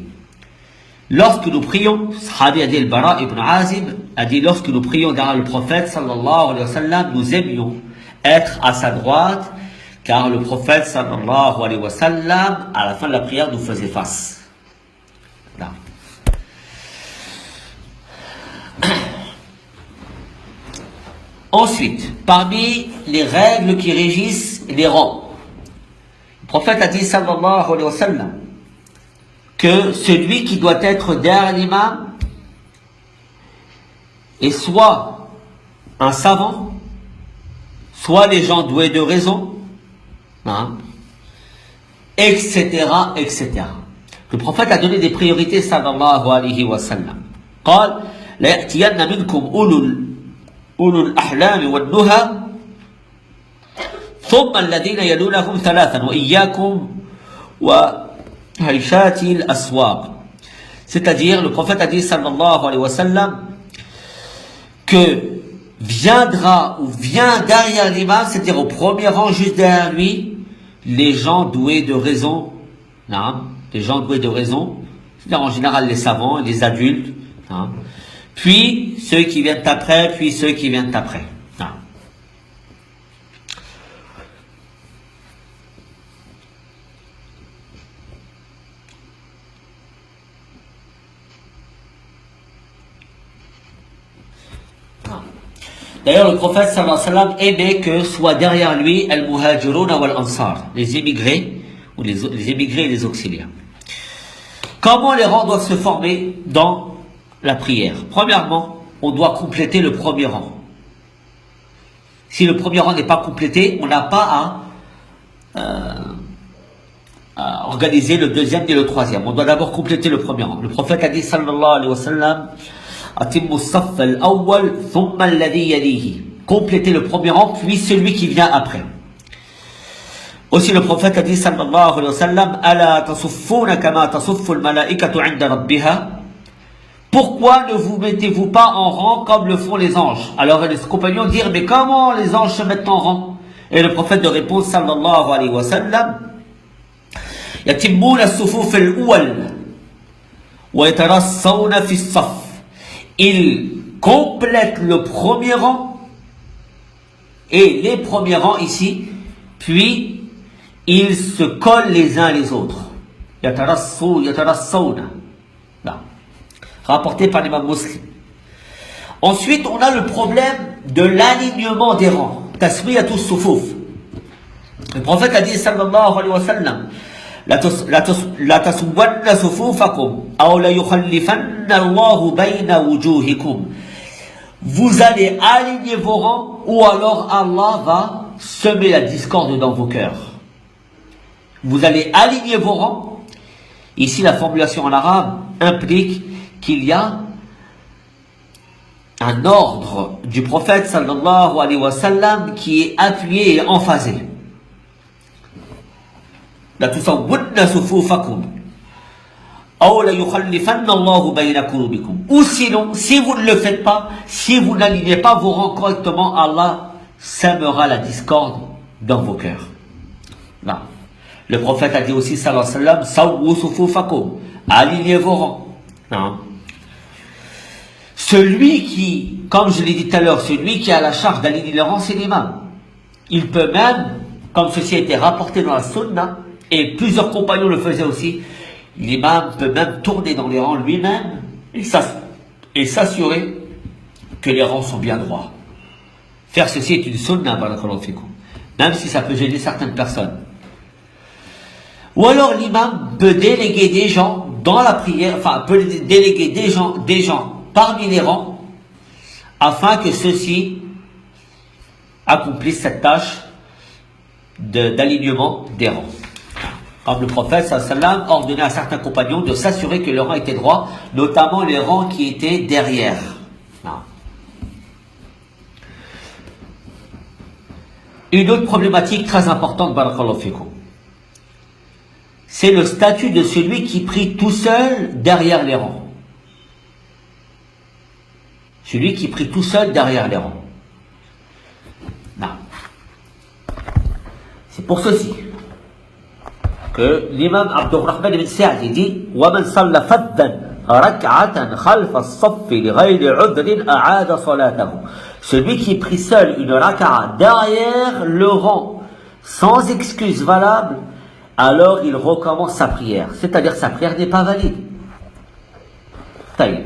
Lorsque nous prions, Sahabi a dit le Bara ibn Azib a dit, lorsque nous prions derrière le prophète sallallahu alayhi wa sallam, nous aimions être à sa droite, car le prophète sallallahu alayhi wa sallam, à la fin de la prière, nous faisait face. Là. Ensuite, parmi les règles qui régissent les rangs, le prophète a dit sallallahu alayhi wa sallam que celui qui doit être derrière l'imam est soit un savant, soit les gens doués de raison, etc., etc. Le prophète a donné des priorités sallallahu alayhi wa sallam. قال لا يأتين منكم أولو الأحلام والنهى ثم الذين يلونهم ثلاثا وإياكم وهيشات الأسواق. C'est-à-dire, le prophète a dit sallallahu alayhi wa sallam que vient derrière l'imam, c'est-à-dire au premier rang juste derrière lui, les gens doués de raison, les gens doués de raison, c'est-à-dire en général les savants, les adultes, puis ceux qui viennent après, puis ceux qui viennent après. D'ailleurs, le prophète sallallahu alayhi wa sallam aimait que soit derrière lui al-muhajirun wal-ansar, les émigrés ou les émigrés et les auxiliaires. Comment les rangs doivent se former dans la prière? Premièrement, on doit compléter le premier rang. Si le premier rang n'est pas complété, on n'a pas à organiser le deuxième et le troisième. On doit d'abord compléter le premier rang. Le prophète a dit sallallahu alayhi wa sallam, compléter le premier rang, puis celui qui vient après. Aussi le prophète a dit sallallahu alayhi wa sallam, Ala tasuffuna kama tasuffu al-malaikatu 'inda rabbiha. Pourquoi ne vous mettez-vous pas en rang comme le font les anges? Alors les compagnons dirent, mais comment les anges se mettent en rang? Et le prophète de répond sallallahu alayhi wa sallam, Yatimmuna as-sufuf al-awwal wa yatarassawna fi as-saff. Ils complètent le premier rang et les premiers rangs ici, puis ils se collent les uns les autres. Yatarassawna. Rapporté par l'imam Muslim. Ensuite, on a le problème de l'alignement des rangs. Tasmiyatu sufuf. Le prophète a dit sallallahu alayhi wa sallam, la tasawwanna sufufakum aw la yukhallifanna Allahu bayna wujuhikum. Vous allez aligner vos rangs ou alors Allah va semer la discorde dans vos cœurs. Vous allez aligner vos rangs. Ici, la formulation en arabe implique qu'il y a un ordre du prophète sallallahu alayhi wa sallam qui est appuyé et emphasé. La tusawwunna sufufakum aw la yukhallifanna Allahu bayna qulubikum. Ou sinon, si vous ne le faites pas, si vous n'alignez pas vos rangs correctement, Allah sèmera la discorde dans vos cœurs. Là. Le prophète a dit aussi sallallahu alayhi wa sallam, sawwu sufufakum, alignez vos rangs. Non. Celui qui, comme je l'ai dit tout à l'heure, celui qui a la charge d'aligner les rangs, c'est l'imam. Il peut même, comme ceci a été rapporté dans la sunna, et plusieurs compagnons le faisaient aussi, l'imam peut même tourner dans les rangs lui-même et s'assurer que les rangs sont bien droits. Faire ceci est une sunna, barakallahu fikum, même si ça peut gêner certaines personnes. Ou alors l'imam peut déléguer des gens dans la prière, enfin peut déléguer des gens parmi les rangs, afin que ceux-ci accomplissent cette tâche d'alignement des rangs. Comme le prophète sallallahu alayhi wa sallam ordonnait à certains compagnons de s'assurer que leurs rangs étaient droits, notamment les rangs qui étaient derrière. Non. Une autre problématique très importante, barakallahu fikum, c'est le statut de celui qui prie tout seul derrière les rangs. Celui qui prie tout seul derrière les rangs. Non. C'est pour ceci que l'imam Abdurrahman ibn Sa'd dit وَمَنْ صَلَّ فَدًّا رَكْعَةً خَلْفَ الصَّفِّ لِغَيْرِ عُذْرٍ أَعَادَ صَلَاتَهُ. Celui qui prie seul une raka'a derrière le rang sans excuse valable, alors il recommence sa prière. C'est-à-dire sa prière n'est pas valide. Taïb.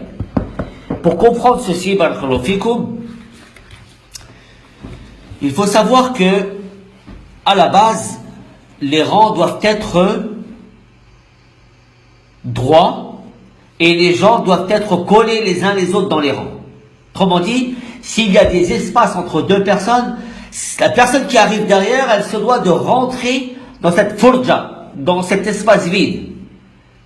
Pour comprendre ceci, barakallahu fikum, il faut savoir que, à la base, les rangs doivent être droits et les gens doivent être collés les uns les autres dans les rangs. Autrement dit, s'il y a des espaces entre deux personnes, la personne qui arrive derrière, elle se doit de rentrer dans cette furja, dans cet espace vide.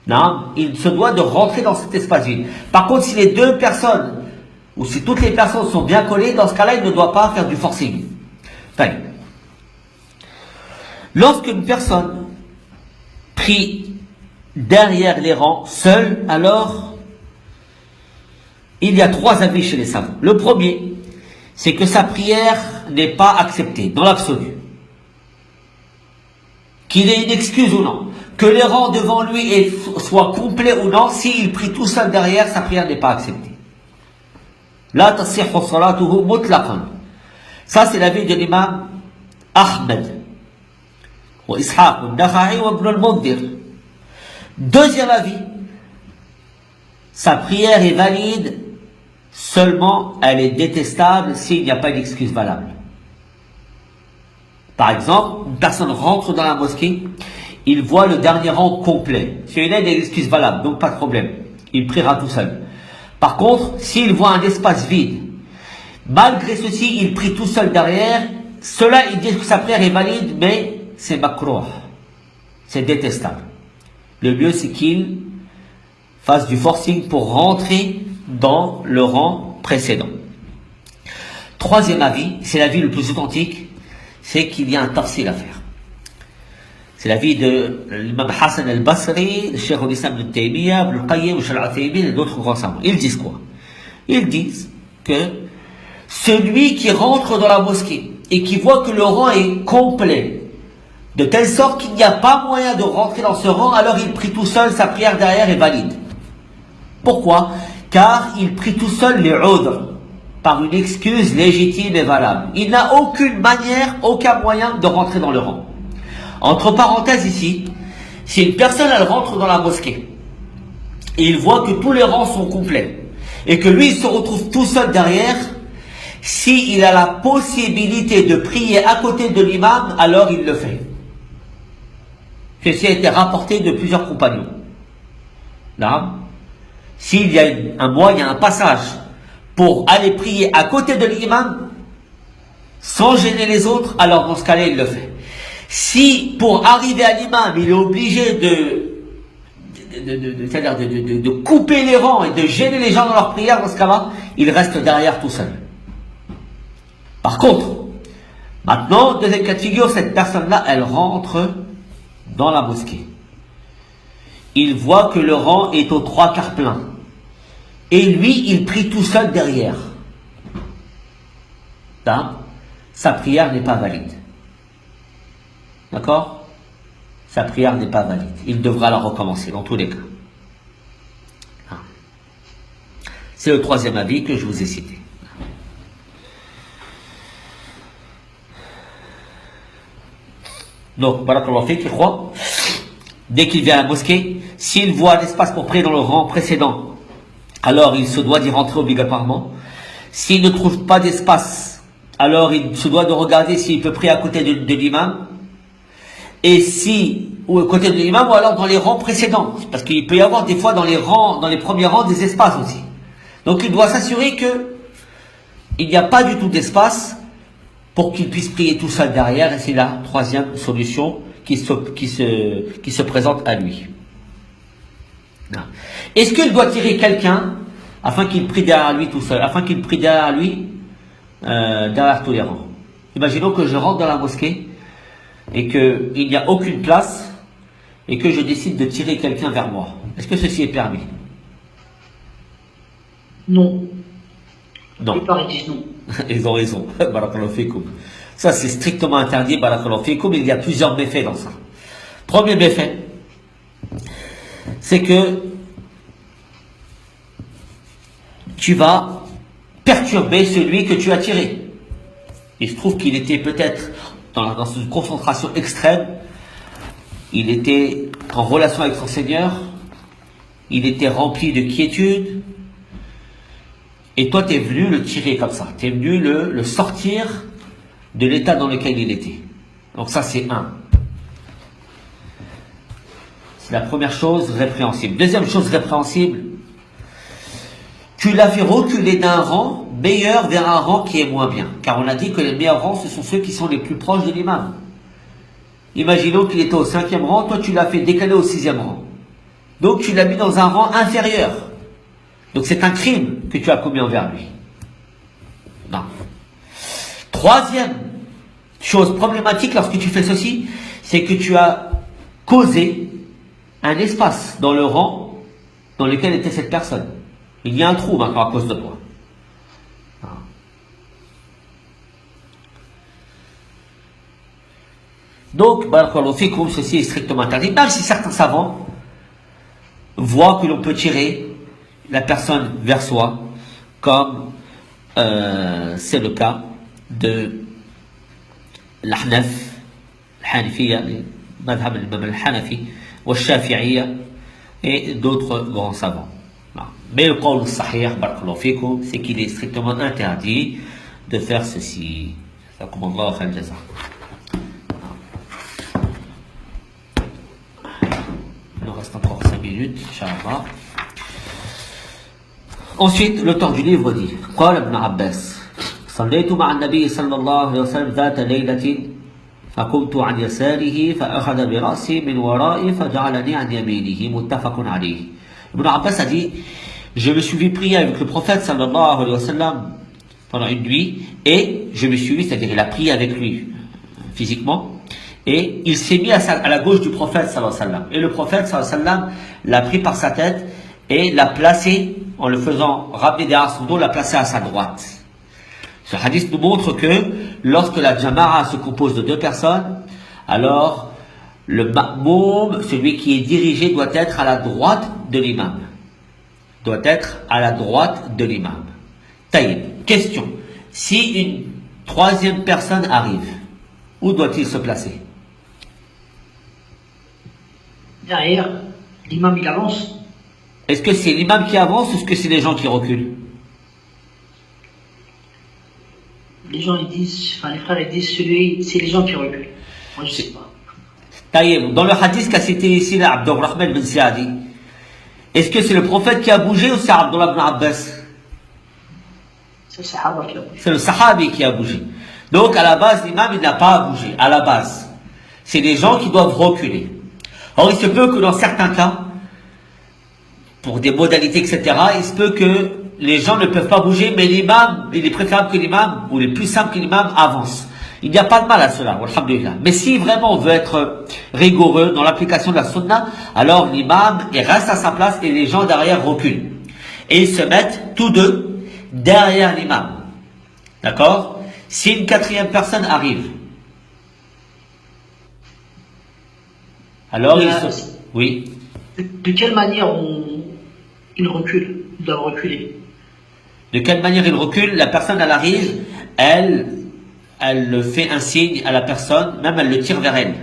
Non, il se doit de rentrer dans cet espace vide. Par contre, si les deux personnes, ou si toutes les personnes sont bien collées, dans ce cas-là, il ne doit pas faire du forcing. Enfin, lorsqu'une personne prie derrière les rangs, seule, alors, il y a trois avis chez les savants. Le premier, c'est que sa prière n'est pas acceptée, dans l'absolu. Qu'il ait une excuse ou non. Que les rangs devant lui soient complets ou non, s'il prie tout seul derrière, sa prière n'est pas acceptée. La tasihhu salatuhu mutlaqan. Ça, c'est l'avis de l'imam Ahmed, wa Ishaq, al-Nakha'i, wa Ibn al-Mundhir. Deuxième avis, sa prière est valide, seulement elle est détestable s'il n'y a pas d'excuse valable. Par exemple, une personne rentre dans la mosquée, il voit le dernier rang complet. Si il a des excuses valables, donc pas de problème. Il priera tout seul. Par contre, s'il voit un espace vide, malgré ceci, il prie tout seul derrière, cela, ils disent que sa prière est valide, mais c'est makrouh. C'est détestable. Le mieux, c'est qu'il fasse du forcing pour rentrer dans le rang précédent. Troisième avis, c'est l'avis le plus authentique, c'est qu'il y a un tafsil à faire. C'est l'avis de l'imam Hassan al-Basri, le Cheikh al-Islam ibn Taymiyyah, Ibn al-Qayyim, Cheikh al-Uthaymin et d'autres grands savants. Ils disent quoi? Ils disent que celui qui rentre dans la mosquée et qui voit que le rang est complet, de telle sorte qu'il n'y a pas moyen de rentrer dans ce rang, alors il prie tout seul, sa prière derrière est valide. Pourquoi? Car il prie tout seul les udr, par une excuse légitime et valable. Il n'a aucune manière, aucun moyen de rentrer dans le rang. Entre parenthèses ici, si une personne elle rentre dans la mosquée et il voit que tous les rangs sont complets et que lui il se retrouve tout seul derrière, s'il a la possibilité de prier à côté de l'imam, alors il le fait. Ceci a été rapporté de plusieurs compagnons. Là, s'il y a un moyen, un passage pour aller prier à côté de l'imam sans gêner les autres, alors dans ce cas-là il le fait. Si pour arriver à l'imam il est obligé de couper les rangs et de gêner les gens dans leur prière, dans ce cas-là il reste derrière tout seul. Par contre, maintenant, deuxième cas de figure, cette personne-là elle rentre dans la mosquée. Il voit que le rang est aux 3/4 plein. Et lui, il prie tout seul derrière. Sa prière n'est pas valide. D'accord? Sa prière n'est pas valide. Il devra la recommencer dans tous les cas. C'est le troisième avis que je vous ai cité. Donc, barakallahu fik, dès qu'il vient à la mosquée, s'il voit l'espace pour prier dans le rang précédent, alors il se doit d'y rentrer obligatoirement. S'il ne trouve pas d'espace, alors il se doit de regarder s'il peut prier à côté de l'imam. Et ou à côté de l'imam, ou alors dans les rangs précédents. Parce qu'il peut y avoir des fois dans les premiers rangs, des espaces aussi. Donc il doit s'assurer que il n'y a pas du tout d'espace pour qu'il puisse prier tout seul derrière. Et c'est la troisième solution qui se présente à lui. Est-ce qu'il doit tirer quelqu'un afin qu'il prie derrière lui tout seul, afin qu'il prie derrière lui, derrière tous les rangs? Imaginons que je rentre dans la mosquée et qu'il n'y a aucune place et que je décide de tirer quelqu'un vers moi. Est-ce que ceci est permis? Non. Non. Les plupart disent non. Ils ont raison. Barakallahu fikoum. Ça c'est strictement interdit. Barakallahu fikoum. Il y a plusieurs méfaits dans ça. Premier méfait, c'est que tu vas perturber celui que tu as tiré. Il se trouve qu'il était peut-être dans une concentration extrême, il était en relation avec son Seigneur, il était rempli de quiétude, et toi tu es venu le tirer comme ça, tu es venu le sortir de l'état dans lequel il était. Donc ça c'est un. C'est la première chose répréhensible. Deuxième chose répréhensible, tu l'as fait reculer d'un rang meilleur vers un rang qui est moins bien. Car on a dit que les meilleurs rangs, ce sont ceux qui sont les plus proches de l'imam. Imaginons qu'il était au 5e rang, toi tu l'as fait décaler au 6e rang. Donc tu l'as mis dans un rang inférieur. Donc c'est un crime que tu as commis envers lui. Non. Troisième chose problématique lorsque tu fais ceci, c'est que tu as causé un espace dans le rang dans lequel était cette personne. Il y a un trou maintenant à cause de toi. Donc, barakallahu fikoum, ceci est strictement interdit, même si certains savants voient que l'on peut tirer la personne vers soi, comme c'est le cas de l'Ahnaf, l'Hanifiyya, madhab al-Imam al-Hanafi, ou al-Shafi'iyya, et d'autres grands savants. Mais le qawl sahih, barakallahu fikoum, c'est qu'il est strictement interdit de faire ceci. Jazakumullahu khayr jaza. Il nous reste encore 5 minutes, Inch'Allah. Ensuite, l'auteur du livre dit, قال ابن عباس صليت مع النبي صلى الله عليه وسلم ذات ليلة فقمت عن يساره فأخذ برأسي من ورائي فجعلني عن يمينه متفق عليه. Ibn Abbas a dit, je me suis vu prier avec le prophète sallallahu alayhi wa sallam pendant une nuit et je me suis vu, c'est-à-dire il a prié avec lui physiquement Et il s'est mis à la gauche du prophète sallallahu alayhi wa sallam. Et le prophète sallallahu alayhi wa sallam l'a pris par sa tête et l'a placé, en le faisant ramener derrière son dos, l'a placé à sa droite. Ce hadith nous montre que lorsque la jama'a se compose de deux personnes, alors le ma'moum, celui qui est dirigé, doit être à la droite de l'imam. Doit être à la droite de l'imam. Taïb. Question. Si une troisième personne arrive, où doit-il se placer? Derrière, l'imam il avance. Est-ce que c'est l'imam qui avance ou est-ce que c'est les gens qui reculent? Les gens ils disent, enfin les frères ils disent c'est les gens qui reculent. Moi je sais pas. Taïeb, dans le hadith qu'a cité ici là, Abdurrahman bin Ziyadi, est-ce que c'est le prophète qui a bougé ou c'est Abdullah ibn Abbas? C'est le sahaba qui a bougé. C'est le sahabi qui a bougé. Donc à la base, l'imam il n'a pas à bouger, à la base. C'est les gens qui doivent reculer. Or il se peut que dans certains cas, pour des modalités etc., il se peut que les gens ne peuvent pas bouger, mais l'imam, il est préférable que l'imam, ou il est plus simple que l'imam avance. Il n'y a pas de mal à cela, alhamdulillah. Mais si vraiment on veut être rigoureux dans l'application de la sunna, alors l'imam, il reste à sa place et les gens derrière reculent. Et ils se mettent tous deux derrière l'imam. D'accord? Si une quatrième personne arrive, alors oui. De quelle manière ils reculent? Ils doivent reculer. De quelle manière il recule? La personne, elle arrive, elle fait un signe à la personne, même elle le tire vers elle.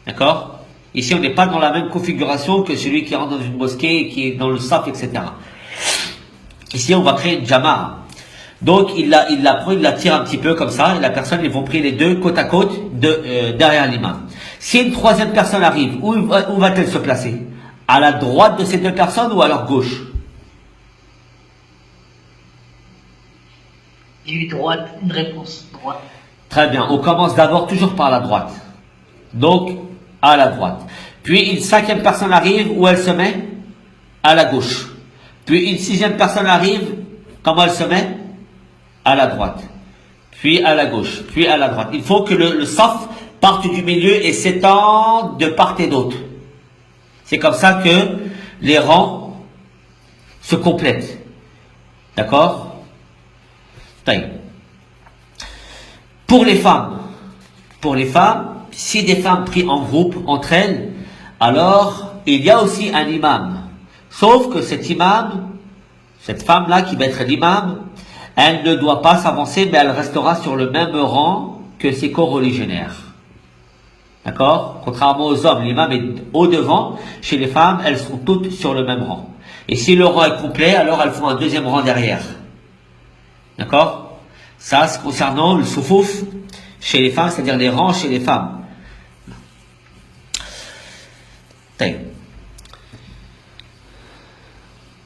D'accord? Ici, on n'est pas dans la même configuration que celui qui rentre dans une mosquée, qui est dans le saf, etc. Ici, on va créer une jama'a. Donc, il la prend, il la tire un petit peu comme ça, et la personne, ils vont prier les deux côte à côte, derrière l'imam. Si une troisième personne arrive, où va-t-elle se placer? À la droite de ces deux personnes ou à leur gauche? Il y a eu droite, une réponse. Droite. Très bien, on commence d'abord toujours par la droite. Donc, à la droite. Puis une cinquième personne arrive, où elle se met? À la gauche. Puis une sixième personne arrive, comment elle se met? À la droite. Puis à la gauche. Puis à la droite. Il faut que le saf parte du milieu et s'étende de part et d'autre. C'est comme ça que les rangs se complètent. D'accord? Pour les femmes, si des femmes prient en groupe entre elles, alors il y a aussi un imam. Sauf que cet imam, cette femme-là qui va être l'imam, elle ne doit pas s'avancer, mais elle restera sur le même rang que ses coreligionnaires. D'accord? Contrairement aux hommes, l'imam est au devant. Chez les femmes, elles sont toutes sur le même rang. Et si le rang est complet, alors elles font un deuxième rang derrière. D'accord? Ça, c'est concernant le soufouf chez les femmes, c'est-à-dire les rangs chez les femmes.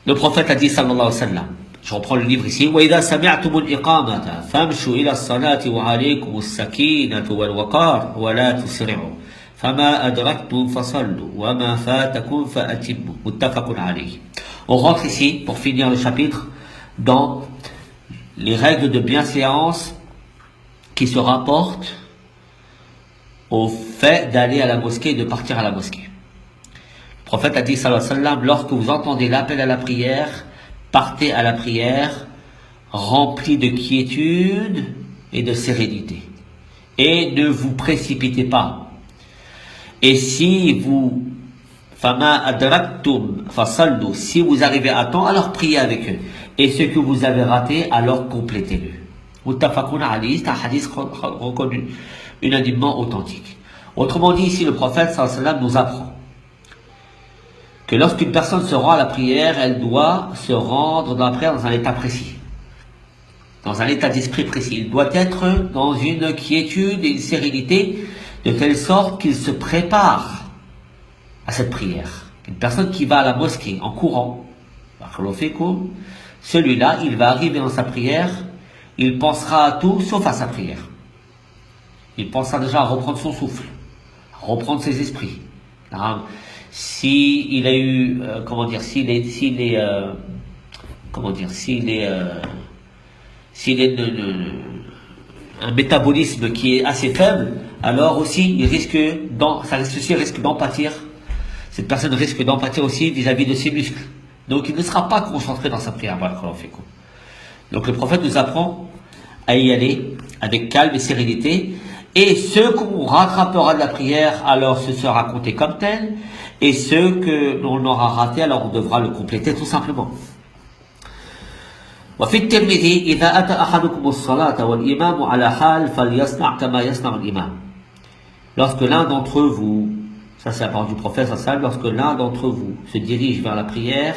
Le prophète a dit, sallallahu alayhi wa sallam, je reprends le livre ici, وَإِذَا سَمِعْتُمُ الْإِقَامَةَ فَامْشُوا إِلَى الصَّلَاةِ وَعَلَيْكُمُ السَّكِينَةُ وَالْوَقَارُ وَلَا تُسْرِعُوا فَمَا أَدْرَكْتُمْ فَصَلُّوا وَمَا فَاتَكُمْ فَأَتِمُّوا مُتَّفَقٌ عَلَيْهِ. On rentre ici, pour finir le chapitre, dans les règles de bienséance qui se rapportent au fait d'aller à la mosquée et de partir à la mosquée. Le prophète a dit, sallallahu alayhi wa sallam, lorsque vous entendez l'appel à la prière, partez à la prière rempli de quiétude et de sérénité. Et ne vous précipitez pas. Et si vous fama adraktum fasallu, si vous arrivez à temps, alors priez avec eux. Et ce que vous avez raté, alors complétez-le. Muttafaqun alayhi, c'est un hadith reconnu unanimement authentique. Autrement dit, ici, le prophète sallallahu alayhi wa sallam nous apprend que lorsqu'une personne se rend à la prière, elle doit se rendre dans la prière dans un état précis, dans un état d'esprit précis. Il doit être dans une quiétude et une sérénité de telle sorte qu'il se prépare à cette prière. Une personne qui va à la mosquée en courant, celui-là, il va arriver dans sa prière, il pensera à tout sauf à sa prière. Il pensera déjà à reprendre son souffle, à reprendre ses esprits. Si il a eu, s'il est un métabolisme qui est assez faible, alors aussi, il risque d'en pâtir. Cette personne risque d'en pâtir aussi vis-à-vis de ses muscles. Donc il ne sera pas concentré dans sa prière. Donc le prophète nous apprend à y aller avec calme et sérénité. Et ceux qu'on rattrapera de la prière, alors ce sera compté comme tel. Et ceux que l'on aura raté, alors on devra le compléter tout simplement. وفي الترمذي إذا أتى أحدكم الصلاة والإمام على حال فليصنع كما يصنع الإمام. Lorsque l'un d'entre vous, ça c'est la parole du prophète sallallahu, lorsque l'un d'entre vous se dirige vers la prière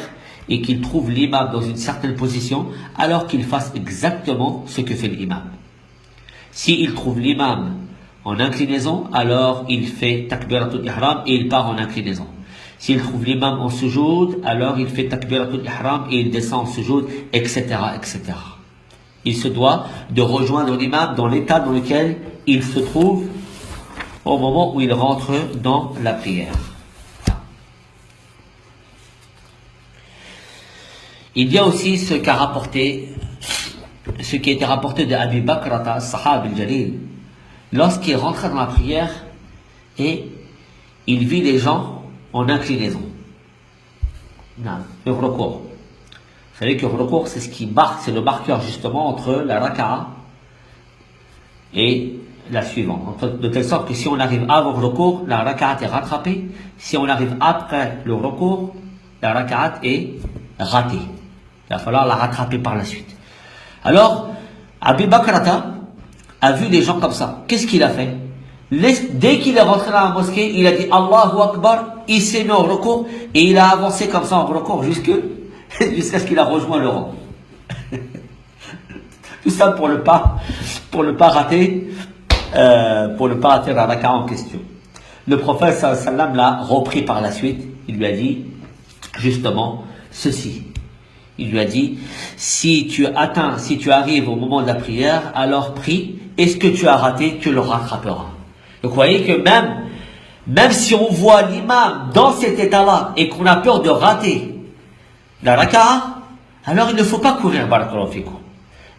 et qu'il trouve l'imam dans une certaine position, alors qu'il fasse exactement ce que fait l'imam. S'il trouve l'imam en inclinaison, alors il fait takbiratul ihram et il part en inclinaison. S'il trouve l'imam en sujoud, alors il fait takbiratul ihram et il descend en sujoud, etc., etc. Il se doit de rejoindre l'imam dans l'état dans lequel il se trouve au moment où il rentre dans la prière. Il y a aussi ce qui a été rapporté de Abi Bakrata, Sahab al-Jalil, lorsqu'il rentrait dans la prière et il vit les gens en inclinaison. Le recours. Vous savez que le recours, c'est ce qui marque, c'est le marqueur justement entre la raka'a et la suivante. De telle sorte que si on arrive avant le recours, la raka'a est rattrapée. Si on arrive après le recours, la raka'a est ratée. Il va falloir la rattraper par la suite. Alors, Abi Bakrata a vu les gens comme ça. Qu'est-ce qu'il a fait? Dès qu'il est rentré dans la mosquée, il a dit Allahu Akbar, il s'est mis au recours et il a avancé comme ça en recours jusqu'à ce qu'il a rejoint le rang. Tout ça pour ne pas rater la raka'a en question. Le prophète sallam l'a repris par la suite. Il lui a dit justement ceci. Il lui a dit, si tu arrives au moment de la prière, alors prie, et ce que tu as raté, tu le rattraperas. Donc vous voyez que même si on voit l'imam dans cet état-là, et qu'on a peur de rater la raka'a, alors il ne faut pas courir, barakallahu fikum.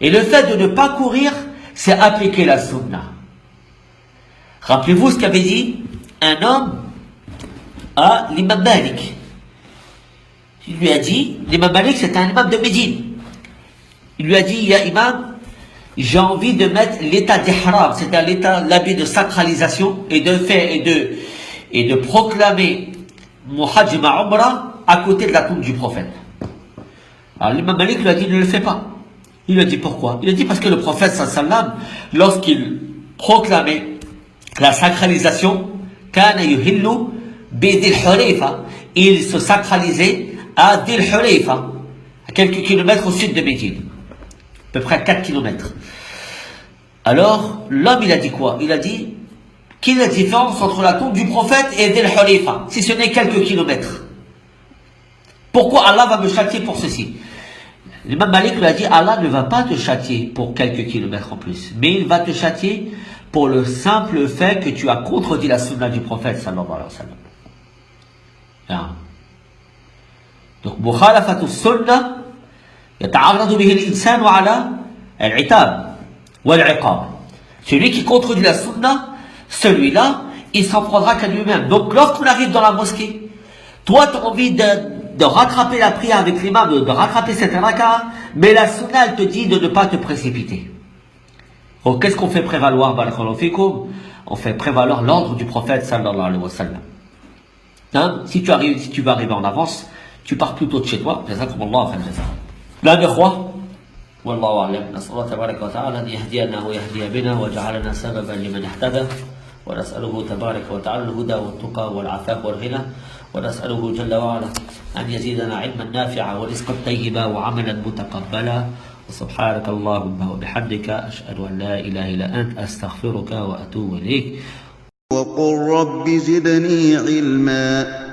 Et le fait de ne pas courir, c'est appliquer la sunna. Rappelez-vous ce qu'avait dit un homme à l'imam Malik. Il lui a dit, l'imam Malik c'était un imam de Médine. Il lui a dit, ya imam, j'ai envie de mettre l'état d'ihram, c'est-à-dire l'habit de sacralisation, et de proclamer mon hajj ma umrah à côté de la tombe du prophète. Alors l'imam Malik lui a dit, ne le fais pas. Il lui a dit pourquoi? Il a dit parce que le prophète sallam, lorsqu'il proclamait la sacralisation, kana yuhillu bi Dhil Hulayfa, il se sacralisait à Dhil Hulayfa, à quelques kilomètres au sud de Médine, à peu près 4 kilomètres. Alors, l'homme il a dit quoi? Il a dit, quelle est la différence entre la tombe du prophète et Dhil Hulayfa, si ce n'est quelques kilomètres? Pourquoi Allah va me châtier pour ceci? L'imam Malik lui a dit, Allah ne va pas te châtier pour quelques kilomètres en plus, mais il va te châtier pour le simple fait que tu as contredit la sunna du prophète sallallahu alayhi wa sallam. Donc, mukhalafatu sunnah, yata'arradu bihi al-insanu ala al-itab wal-iqab. Celui qui contredit la sunna, celui-là, il s'en prendra qu'à lui-même. Donc, lorsqu'on arrive dans la mosquée, toi, tu as envie de rattraper la prière avec l'imam, de rattraper cette raka'a, mais la sunna, elle te dit de ne pas te précipiter. Donc, qu'est-ce qu'on fait prévaloir, barakallahu fikum? On fait prévaloir l'ordre du prophète, sallallahu alayhi wa sallam. Si tu vas arriver en avance, tu pars plutôt de chez toi. Jazakumullahu khairan jaza. La ikhwa, wallahu a'lam. Nas'alullah tabaraka wa ta'ala an yahdiyana wa yahdiya bina wa ja'alana sababan liman ihtada. Wa nas'aluhu tabaraka wa ta'ala al-huda wa al-tuqa wa al-'afaf wa al-ghina. Wa nas'aluhu jalla wa ala an yazidana 'ilman nafi'a wa rizqan tayyiba wa 'amalan mutaqabbala. وسبحانك اللهم وبحمدك أشهد أن لا إله إلا أنت أستغفرك وأتوب إليك. وقل رب زدني علما.